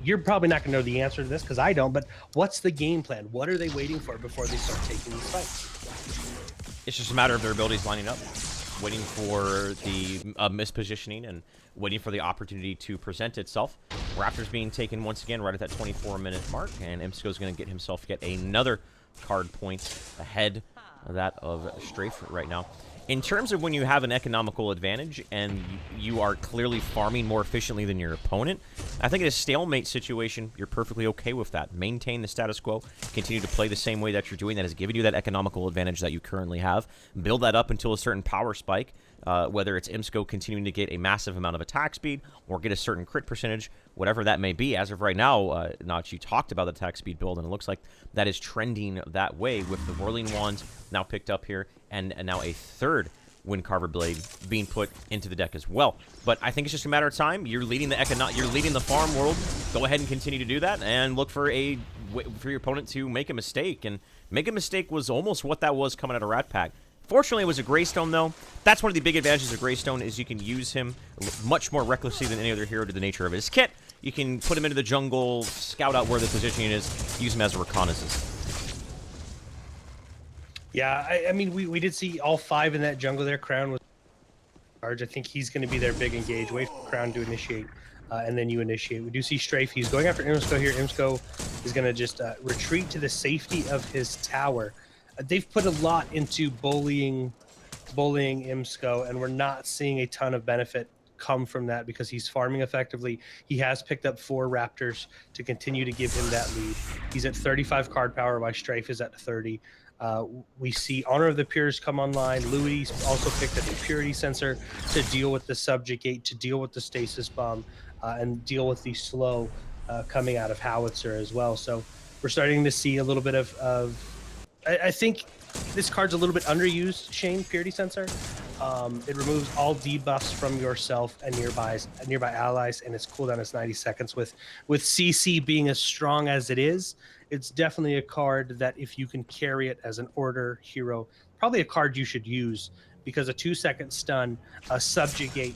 You're probably not going to know the answer to this because I don't. But what's the game plan? What are they waiting for before they start taking these fights? It's just a matter of their abilities lining up, waiting for the mispositioning and waiting for the opportunity to present itself. Raptors being taken once again right at that 24-minute mark, and Imsco's going to get himself yet another card point ahead of that of Strafe right now. In terms of when you have an economical advantage and you are clearly farming more efficiently than your opponent, I think in a stalemate situation, you're perfectly okay with that. Maintain the status quo, continue to play the same way that you're doing. That has given you that economical advantage that you currently have. Build that up until a certain power spike, whether it's Imsco continuing to get a massive amount of attack speed or get a certain crit percentage, whatever that may be. As of right now, Notch, you talked about the attack speed build, and it looks like that is trending that way with the Whirling Wand now picked up here, and now a third Wind Carver Blade being put into the deck as well. But I think it's just a matter of time. You're leading the farm world. Go ahead and continue to do that, and look for your opponent to make a mistake. And make a mistake was almost what that was coming out of Ratpack. Fortunately, it was a Greystone, though. That's one of the big advantages of Greystone, is you can use him much more recklessly than any other hero to the nature of his kit. You can put him into the jungle, scout out where the positioning is, use him as a reconnaissance. Yeah, I mean, we did see all 5 in that jungle there. Crown was charged. I think he's going to be their big engage. Wait for Crown to initiate, and then you initiate. We do see Strafe. He's going after Imsco here. Imsco is going to just retreat to the safety of his tower. They've put a lot into bullying Imsco, and we're not seeing a ton of benefit come from that because he's farming effectively. He has picked up 4 Raptors to continue to give him that lead. He's at 35 card power while Strafe is at 30. We see Honor of the Pures come online. Louis also picked up a Purity Sensor to deal with the Subjugate, to deal with the Stasis Bomb, and deal with the slow coming out of Howitzer as well. So we're starting to see a little bit of I think this card's a little bit underused, Shane, Purity Sensor. It removes all debuffs from yourself and nearby allies, and its cooldown is 90 seconds. With CC being as strong as it is, it's definitely a card that if you can carry it as an order hero, probably a card you should use, because a 2-second stun, a Subjugate,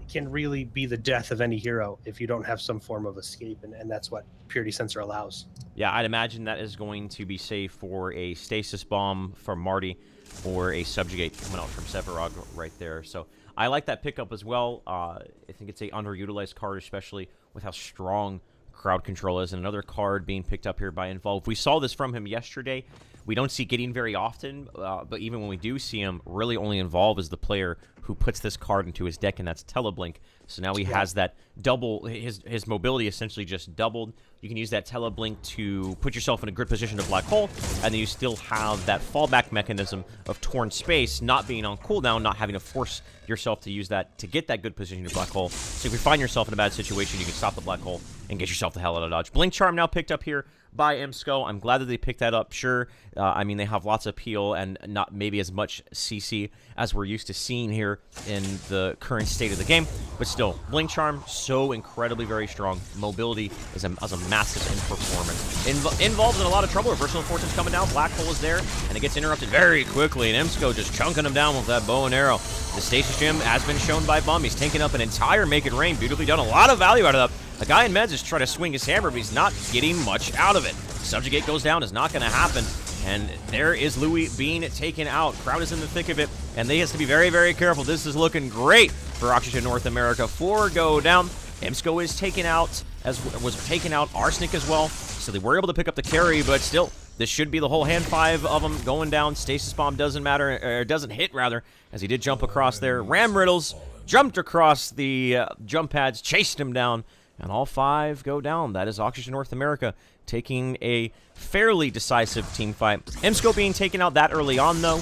can really be the death of any hero if you don't have some form of escape, and that's what Purity Sensor allows. Yeah, I'd imagine that is going to be safe for a Stasis Bomb from Marty or a Subjugate coming out from Sevarog right there. So I like that pickup as well. I think it's a underutilized card, especially with how strong Crowd Control is, and another card being picked up here by Involve. We saw this from him yesterday. We don't see getting very often, but even when we do see him, really only Involve is the player who puts this card into his deck, and that's Teleblink. So now he has that double, his mobility essentially just doubled. You can use that Teleblink to put yourself in a good position to Black Hole, and then you still have that fallback mechanism of Torn Space not being on cooldown, not having to force yourself to use that to get that good position to Black Hole. So if you find yourself in a bad situation, you can stop the Black Hole and get yourself the hell out of dodge. Blink Charm now picked up here by Imsco. I'm glad that they picked that up. Sure, I mean, they have lots of appeal and not maybe as much CC as we're used to seeing here in the current state of the game, but still, Blink Charm, so incredibly very strong. Mobility is a massive in performance. Involved in a lot of trouble. Reversal of Fortune's coming down. Black Hole is there, and it gets interrupted very quickly, and Imsco just chunking him down with that bow and arrow. The Stasis Gem has been shown by Bum. He's taking up an entire Make It Rain. Beautifully done. A lot of value out of that. The guy in meds is trying to swing his hammer, but he's not getting much out of it. Subjugate goes down, is not going to happen. And there is Louis being taken out. Crowd is in the thick of it, and they have to be very, very careful. This is looking great for Oxygen North America. 4 go down. Imsco is taken out, as was taken out. Arsenic as well. So they were able to pick up the carry, but still, this should be the whole hand 5 of them going down. Stasis Bomb doesn't matter, or doesn't hit rather, as he did jump across there. Ram Riddles jumped across the jump pads, chased him down, and all 5 go down. That is Oxygen North America taking a fairly decisive team fight. Imsco being taken out that early on, though,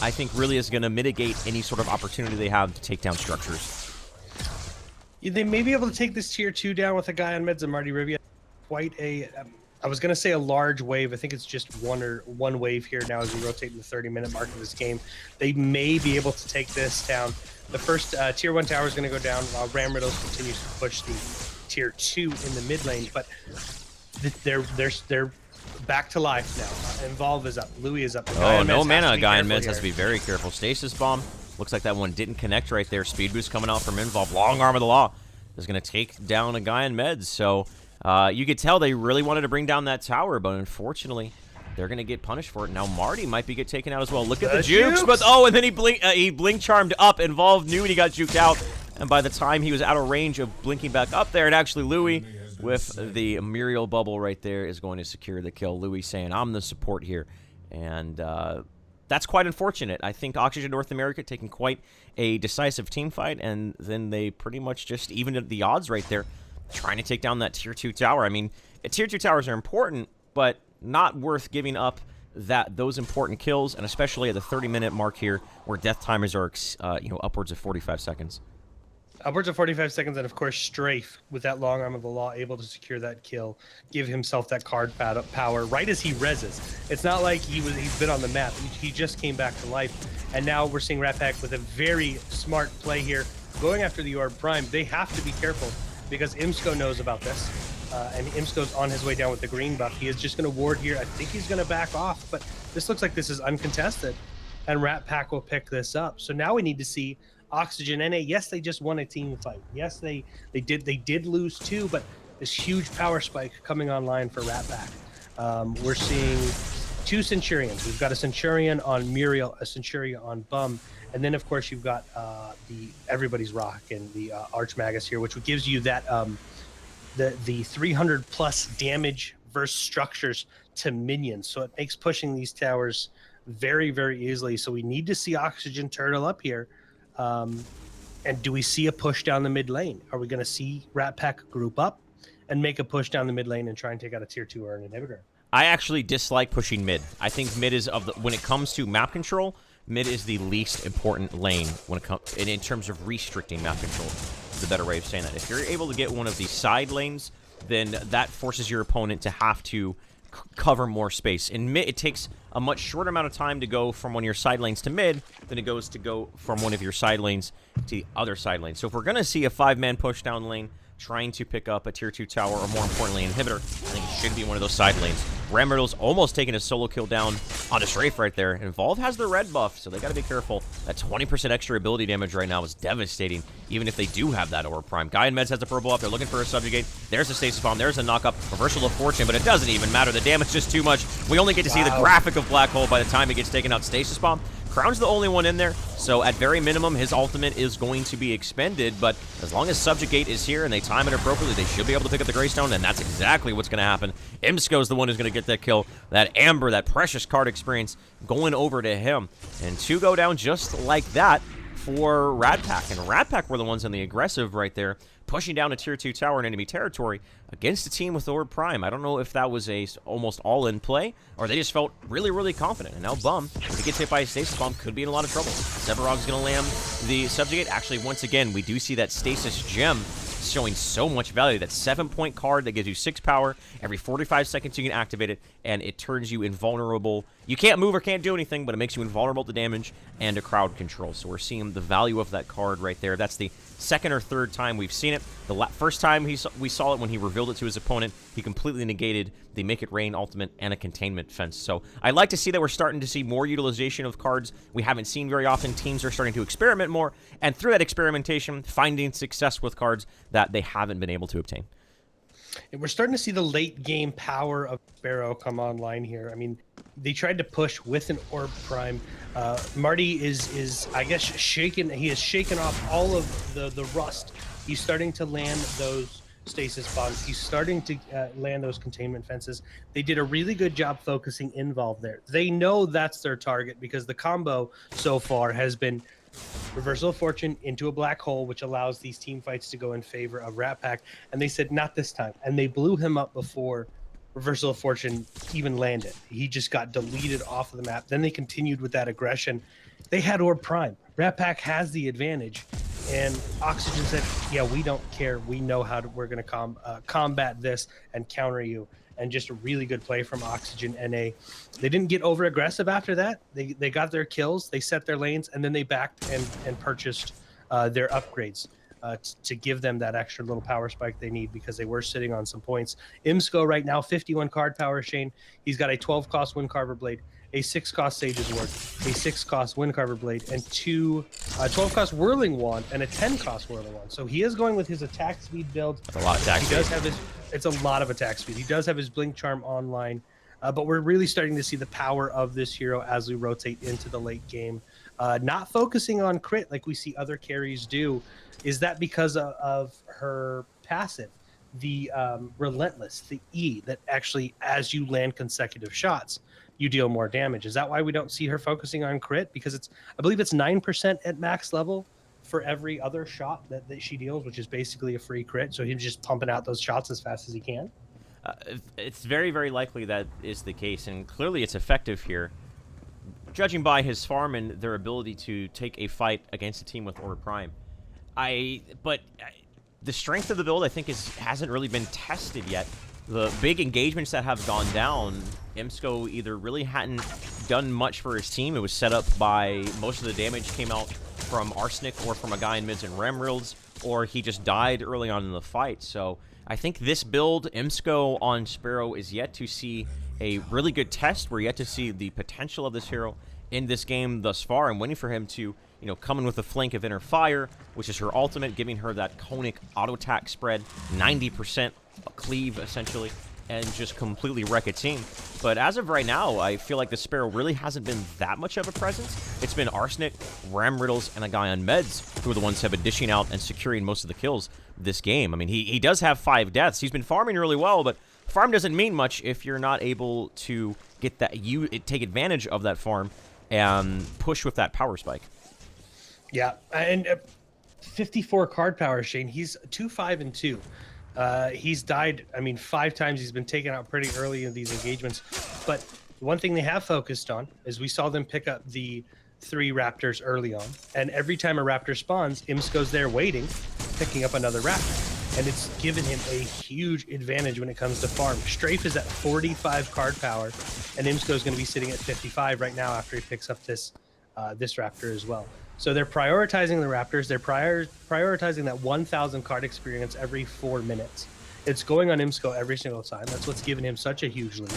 I think really is going to mitigate any sort of opportunity they have to take down structures. They may be able to take this tier 2 down with a guy on mids and Marty Rivia. Quite a, I was going to say a large wave. I think it's just one wave here now as we rotate in the 30-minute mark of this game. They may be able to take this down. The first tier 1 tower is going to go down while Ram Riddles continues to push the tier 2 in the mid lane, but they're back to life now. Involve is up. Louis is up. Oh, no mana. Guy in mids has to be very careful. Stasis bomb. Looks like that one didn't connect right there. Speed boost coming out from Involve. Long arm of the law is going to take down a guy in meds. So you could tell they really wanted to bring down that tower, but unfortunately, they're going to get punished for it. Now Marty might be taken out as well. Look at the jukes, but oh, and then he blink charmed up. Involved knew when he got juked out, and by the time he was out of range of blinking back up there, and actually Louis with the Muriel bubble right there is going to secure the kill. Louis saying, I'm the support here, and that's quite unfortunate. I think Oxygen North America taking quite a decisive team fight, and then they pretty much just evened the odds right there, trying to take down that tier 2 tower. I mean, tier 2 towers are important, but not worth giving up those important kills, and especially at the 30-minute mark here, where death timers are upwards of 45 seconds. Upwards of 45 seconds, and of course Strafe, with that long arm of the law, able to secure that kill, give himself that card power right as he reses. It's not like he's been on the map. He just came back to life, and now we're seeing Ratpack with a very smart play here, going after the Orb Prime. They have to be careful because Imsco knows about this, and Imsco's on his way down with the green buff. He is just going to ward here. I think he's going to back off, but this looks like this is uncontested, and Ratpack will pick this up. So now we need to see Oxygen NA. Yes, they just won a team fight. Yes, they did lose 2, but this huge power spike coming online for Ratpack. We're seeing 2 Centurions. We've got a Centurion on Muriel, a Centurion on Bum, and then of course you've got the Everybody's Rock and the Archmagus here, which gives you that the 300 plus damage versus structures to minions. So it makes pushing these towers very, very easily. So we need to see Oxygen turtle up here. And do we see a push down the mid lane? Are we going to see Ratpack group up and make a push down the mid lane and try and take out a tier 2 or an inhibitor? I actually dislike pushing mid. I think mid is when it comes to map control, mid is the least important lane when it comes in terms of restricting map control. Is a better way of saying that. If you're able to get one of the side lanes, then that forces your opponent to have to cover more space. In mid, it takes a much shorter amount of time to go from one of your side lanes to mid than it goes to go from one of your side lanes to the other side lane. So if we're going to see a 5-man push down lane trying to pick up a tier 2 tower, or more importantly, an inhibitor, I think it should be one of those side lanes. Ram Riddle's almost taking a solo kill down on a strafe right there. Involve has the red buff, so they got to be careful. That 20% extra ability damage right now is devastating, even if they do have that Orb Prime. Guy in Meds has the purple up. They're looking for a subjugate. There's a stasis bomb. There's a knock-up. Reversal of Fortune, but it doesn't even matter. The damage is too much. We only get to see the graphic of Black Hole by the time it gets taken out. Stasis bomb. Crown's the only one in there, so at very minimum, his ultimate is going to be expended, but as long as Subjugate is here and they time it appropriately, they should be able to pick up the Greystone, and that's exactly what's going to happen. Imsco's the one who's going to get that kill. That Amber, that precious card experience going over to him. And 2 go down just like that for Ratpack, and Ratpack were the ones on the aggressive right there, pushing down a tier 2 tower in enemy territory against a team with Orb Prime. I don't know if that was a almost all-in play, or they just felt really, really confident. And now Bum, if he gets hit by a Stasis Bomb, could be in a lot of trouble. Sevarog's going to land the Subjugate. Actually, once again, we do see that Stasis Gem showing so much value. That 7-point card that gives you 6 power. Every 45 seconds you can activate it, and it turns you invulnerable. You can't move or can't do anything, but it makes you invulnerable to damage and to crowd control. So we're seeing the value of that card right there. That's the second or third time we've seen it. The first time we saw it when he revealed it to his opponent, he completely negated the Make It Rain ultimate and a containment fence. So I like to see that we're starting to see more utilization of cards we haven't seen very often. Teams are starting to experiment more, and through that experimentation, finding success with cards that they haven't been able to obtain. And we're starting to see the late game power of Sparrow come online here. I mean, they tried to push with an Orb Prime. Marty is I guess shaken. He has shaken off all of the rust. He's starting to land those stasis bombs. He's starting to land those containment fences. They did a really good job focusing Involve there. They know that's their target because the combo so far has been Reversal of Fortune into a Black Hole, which allows these team fights to go in favor of Ratpack. And they said, not this time. And they blew him up before Reversal of Fortune even landed. He just got deleted off of the map. Then they continued with that aggression. They had Orb Prime. Ratpack has the advantage. And Oxygen said, yeah, we don't care. We know we're going to combat this and counter you. And just a really good play from Oxygen NA. They didn't get over aggressive after that. They got their kills. They set their lanes. And then they backed and purchased their upgrades. To give them that extra little power spike they need, because they were sitting on some points. Imsco right now, 51 card power, Shane. He's got a 12 cost Wind Carver Blade, a 6 cost Sage's Ward, a 6 cost Wind Carver Blade, and 2 12 cost Whirling Wand and a 10 cost Whirling Wand. So he is going with his attack speed build. That's a lot of attack speed. He does have it's a lot of attack speed. He does have his Blink Charm online, but we're really starting to see the power of this hero as we rotate into the late game. Not focusing on crit like we see other carries do. Is that because of her passive, the Relentless, the E, that actually, as you land consecutive shots, you deal more damage? Is that why we don't see her focusing on crit? Because I believe it's 9% at max level for every other shot that she deals, which is basically a free crit. So he's just pumping out those shots as fast as he can. It's very, very likely that is the case, and clearly it's effective here. Judging by his farm and their ability to take a fight against a team with Orb Prime. But the strength of the build, I think, hasn't really been tested yet. The big engagements that have gone down, Imsco either really hadn't done much for his team. It was set up by most of the damage came out from Arsenic or from a guy in mids and Ramrills, or he just died early on in the fight. So I think this build, Imsco on Sparrow, is yet to see a really good test. We're yet to see the potential of this hero in this game thus far. I'm waiting for him to, come in with a flank of Inner Fire, which is her ultimate, giving her that conic auto attack spread, 90% cleave essentially, and just completely wreck a team. But as of right now, I feel like the Sparrow really hasn't been that much of a presence. It's been Arsenic, Ram Riddles, and a guy on meds who are the ones who have been dishing out and securing most of the kills this game. I mean, he does have 5 deaths. He's been farming really well, but farm doesn't mean much if you're not able to get that, take advantage of that farm and push with that power spike. Yeah, and 54 card power, Shane. He's 2-5-2. He's died, 5 times. He's been taken out pretty early in these engagements. But one thing they have focused on is we saw them pick up the 3 raptors early on. And every time a raptor spawns, Imsco's there waiting, picking up another raptor. And it's given him a huge advantage when it comes to farm. Strafe is at 45 card power, and Imsco's going to be sitting at 55 right now after he picks up this raptor as well. So they're prioritizing the raptors. They're prioritizing that 1,000 card experience every 4 minutes. It's going on Imsco every single time. That's what's given him such a huge lead.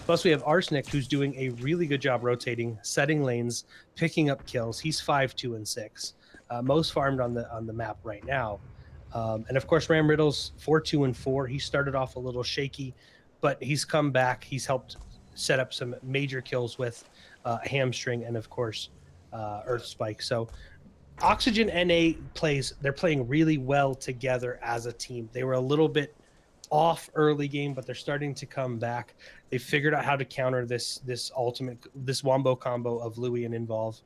Plus, we have Arsenic, who's doing a really good job rotating, setting lanes, picking up kills. He's 5-2-6, most farmed on the map right now. And of course, Ram Riddles 4-2-4. He started off a little shaky, but he's come back. He's helped set up some major kills with Hamstring and of course Earth Spike. So Oxygen NA they're playing really well together as a team. They were a little bit off early game, but they're starting to come back. They figured out how to counter this wombo combo of Louis and Involve.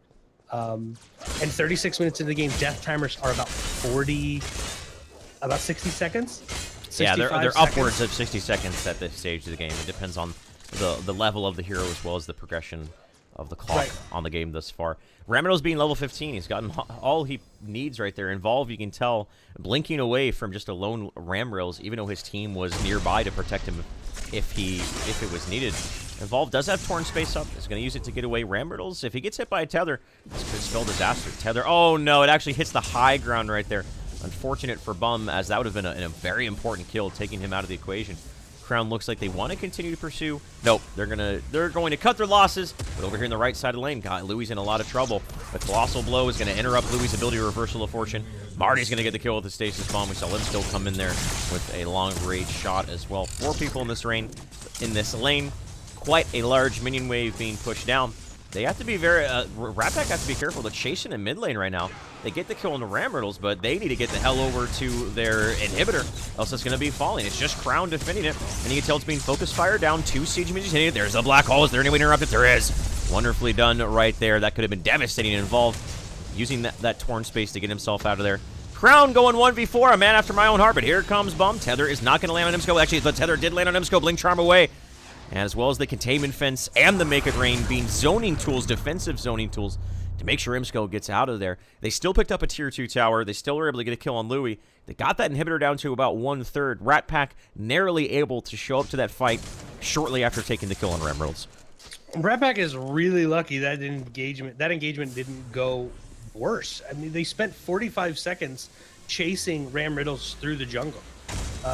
And 36 minutes into the game, death timers are about 60 seconds. Yeah, they're seconds. upwards of 60 seconds at this stage of the game. It depends on the level of the hero as well as the progression of the clock on the game thus far. Ramido's being level 15. He's gotten all he needs right there. Involve, you can tell, blinking away from just a lone Ramrails, even though his team was nearby to protect him if it was needed. Involve does have Torn Space up. He's going to use it to get away Ramriddles. If he gets hit by a Tether, this could spell disaster. Tether, oh no, it actually hits the high ground right there. Unfortunate for Bum, as that would have been a very important kill, taking him out of the equation. Crown looks like they want to continue to pursue. Nope, they're going to cut their losses. But over here in the right side of the lane, Louis in a lot of trouble. The Colossal Blow is going to interrupt Louis' ability to Reversal of Fortune. Marty's going to get the kill with the Stasis Bomb. We saw him still come in there with a long-range shot as well. 4 people in this lane. Quite a large minion wave being pushed down. They have to be Ratpack has to be careful. They're chasing in mid lane right now. They get the kill on the Ramriddles, but they need to get the hell over to their inhibitor, else it's going to be falling. It's just Crown defending it, and you can tell it's being focus fire down. 2 siege mages hitting it. There's a black hole. Is there any way to interrupt it? There is. Wonderfully done right there. That could have been devastating. Involved using that torn space to get himself out of there. Crown going 1v4, a man after my own heart, but here comes Bum. Tether is not going to land on Imsco. Actually, the Tether did land on Imsco. Blink Charm away. As well as the Containment Fence and the Make It Rain being zoning tools, defensive zoning tools, to make sure Imsco gets out of there. They still picked up a Tier 2 tower. They still were able to get a kill on Louis. They got that inhibitor down to about 1/3. Ratpack narrowly able to show up to that fight shortly after taking the kill on Ramrils. Ratpack is really lucky that engagement didn't go worse. I mean, they spent 45 seconds chasing Ram Riddles through the jungle.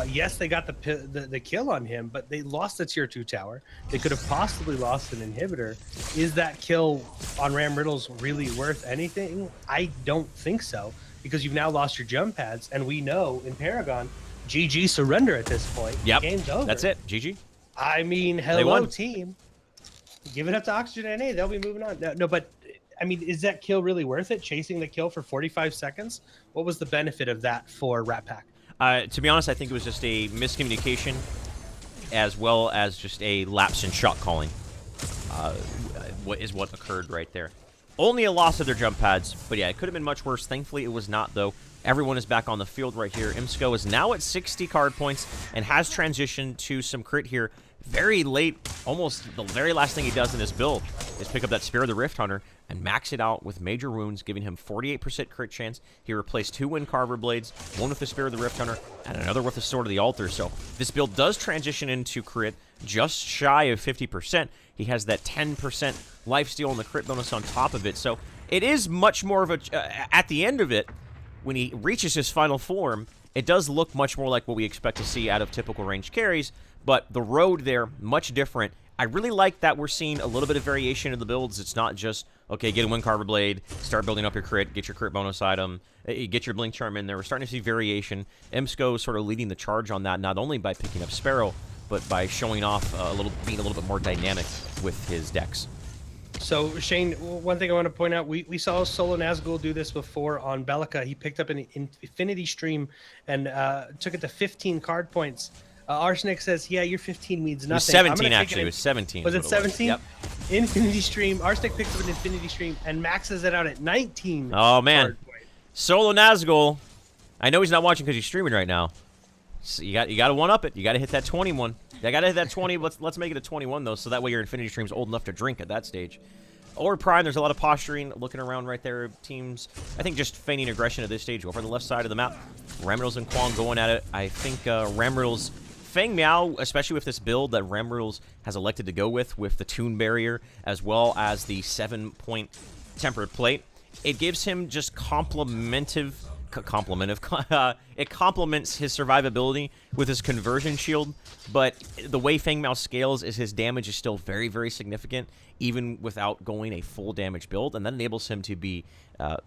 Yes, they got the kill on him, but they lost the Tier 2 tower. They could have possibly lost an inhibitor. Is that kill on Ram Riddles really worth anything? I don't think so, because you've now lost your jump pads, and we know in Paragon, GG surrender at this point. Yep, game's over. That's it. GG. I mean, hello team. Give it up to Oxygen NA. They'll be moving on. No, but I mean, is that kill really worth it? Chasing the kill for 45 seconds? What was the benefit of that for Ratpack? To be honest, I think it was just a miscommunication as well as just a lapse in shot calling. What occurred right there. Only a loss of their jump pads, but yeah, it could have been much worse. Thankfully, it was not, though. Everyone is back on the field right here. Imsco is now at 60 card points and has transitioned to some crit here very late. Almost the very last thing he does in this build is pick up that Spear of the Rift Hunter and max it out with major wounds, giving him 48% crit chance. He replaced 2 Wind Carver blades, one with the Spear of the Rift Hunter, and another with the Sword of the Altar. So this build does transition into crit just shy of 50%. He has that 10% lifesteal and the crit bonus on top of it. So it is much more of a... at the end of it, when he reaches his final form, it does look much more like what we expect to see out of typical ranged carries, but the road there, much different. I really like that we're seeing a little bit of variation in the builds. It's not just, okay, get a Wind Carver Blade, start building up your crit, get your crit bonus item, get your Blink Charm in there. We're starting to see variation. Imsco sort of leading the charge on that, not only by picking up Sparrow, but by showing off being a little bit more dynamic with his decks. So, Shane, one thing I want to point out, we saw Solo Nazgul do this before on Bellica. He picked up an Infinity Stream and took it to 15 card points. Arsenic says, yeah, your 15 means nothing. It was 17, actually. It was 17. Was it 17? Yep. Infinity Stream. Arsenic picks up an Infinity Stream and maxes it out at 19. Oh, man. Solo Nazgul. I know he's not watching because he's streaming right now. So you got to one-up it. You got to hit that 21. You got to hit that 20. Let's make it a 21, though, so that way your Infinity Stream's old enough to drink at that stage. Orb Prime, there's a lot of posturing, looking around right there. Teams, I think, just feigning aggression at this stage. Over on the left side of the map, Ramriddles and Kwong going at it. I think Ramriddles, Feng Miao, especially with this build that Ramriddles has elected to go with the Toon Barrier, as well as the 7-point Tempered Plate, it gives him just it complements his survivability with his conversion shield, but the way Feng Mao scales is his damage is still very, very significant, even without going a full damage build, and that enables him to be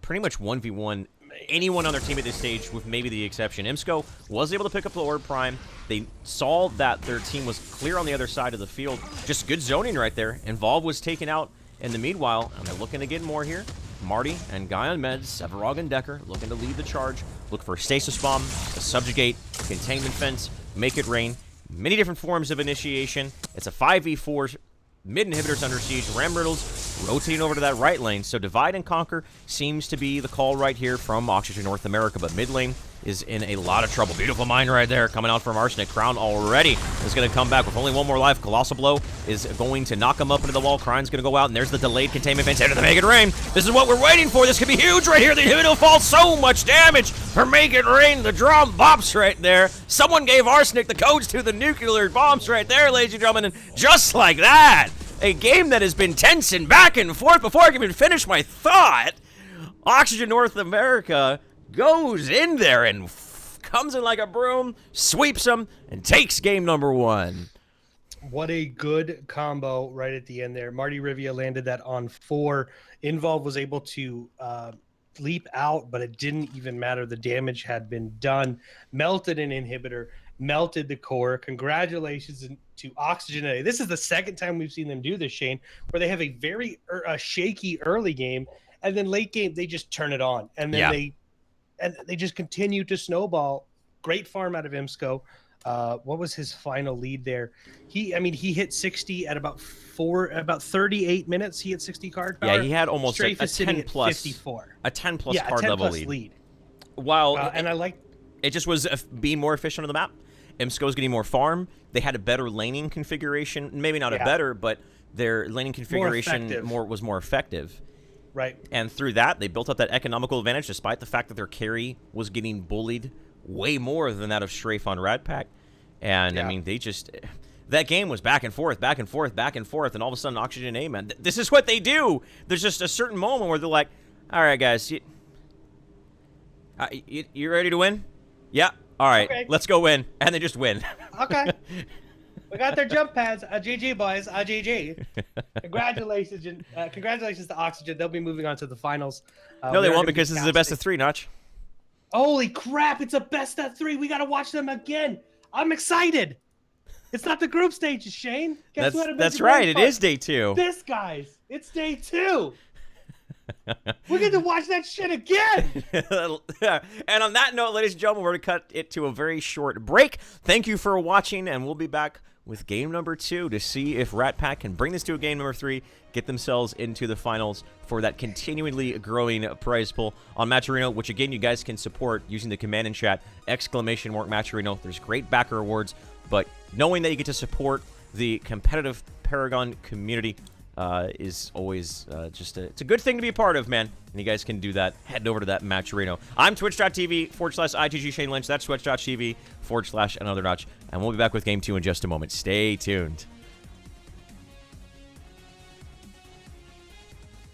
pretty much 1v1 anyone on their team at this stage, with maybe the exception. Imsco was able to pick up the Orb Prime. They saw that their team was clear on the other side of the field. Just good zoning right there. Involve was taken out in the meanwhile, and they're looking to get more here. Marty and Guy on meds, Sevarog and Decker looking to lead the charge. Look for a Stasis Bomb, a Subjugate, Containment Fence, Make It Rain. Many different forms of initiation. It's a 5v4 mid-inhibitors under siege. Ramriddles rotating over to that right lane. So divide and conquer seems to be the call right here from Oxygen North America. But mid lane is in a lot of trouble. Beautiful mine right there coming out from Arsenic. Crown already is going to come back with only one more life. Colossal Blow is going to knock him up into the wall. Crine's going to go out, and there's the delayed Containment Fence into the Make It Rain. This is what we're waiting for. This could be huge right here. The inhibitor falls. So much damage for Make It Rain. The drum bops right there. Someone gave Arsenic the codes to the nuclear bombs right there, ladies and gentlemen. And just like that, a game that has been tense and back and forth. Before I can even finish my thought, Oxygen North America goes in there and comes in like a broom, sweeps them, and takes game number 1. What a good combo right at the end there. Marty Rivia landed that on 4. Involve was able to leap out, but it didn't even matter. The damage had been done. Melted an inhibitor, melted the core. Congratulations to Oxygen NA. This is the second time we've seen them do this, Shane, where they have a very shaky early game, and then late game they just turn it on, and then they just continue to snowball. Great farm out of Imsco. What was his final lead there? He hit 60 at about 38 minutes. He hit 60 card power. Yeah, he had almost Strafe a is sitting 10 at plus 54. A 10 plus card level lead. while and I like it just was being more efficient on the map. MSCO was getting more farm. They had a better laning configuration. Maybe not a better, but their laning configuration was more effective. Right. And through that, they built up that economical advantage, despite the fact that their carry was getting bullied way more than that of Strafe on Ratpack. And, I mean, they just... That game was back and forth, back and forth, back and forth, and all of a sudden, Oxygen A, man, this is what they do! There's just a certain moment where they're like, all right, guys, you ready to win? Yeah. All right, let's go win. And they just win. Okay. We got their jump pads. GG, boys. GG. Congratulations to Oxygen. They'll be moving on to the finals. No, they won't, because this is the best of 3, Notch. Holy crap, it's a best of 3. We got to watch them again. I'm excited. It's not the group stages, Shane. Guess what? That's right. It is day 2. This, guys. It's day 2. We get to watch that shit again. And on that note, ladies and gentlemen, we're going to cut it to a very short break. Thank you for watching, and we'll be back with game number 2 to see if Ratpack can bring this to a game number 3, get themselves into the finals for that continually growing prize pool on Matcherino, which, again, you guys can support using the command and chat, _Matcherino. There's great backer rewards, but knowing that you get to support the competitive Paragon community is always it's a good thing to be a part of, man. And you guys can do that. Head over to that Matcherino. I'm twitch.tv/IGG Shane Lynch. That's twitch.tv/another notch. And we'll be back with game 2 in just a moment. Stay tuned.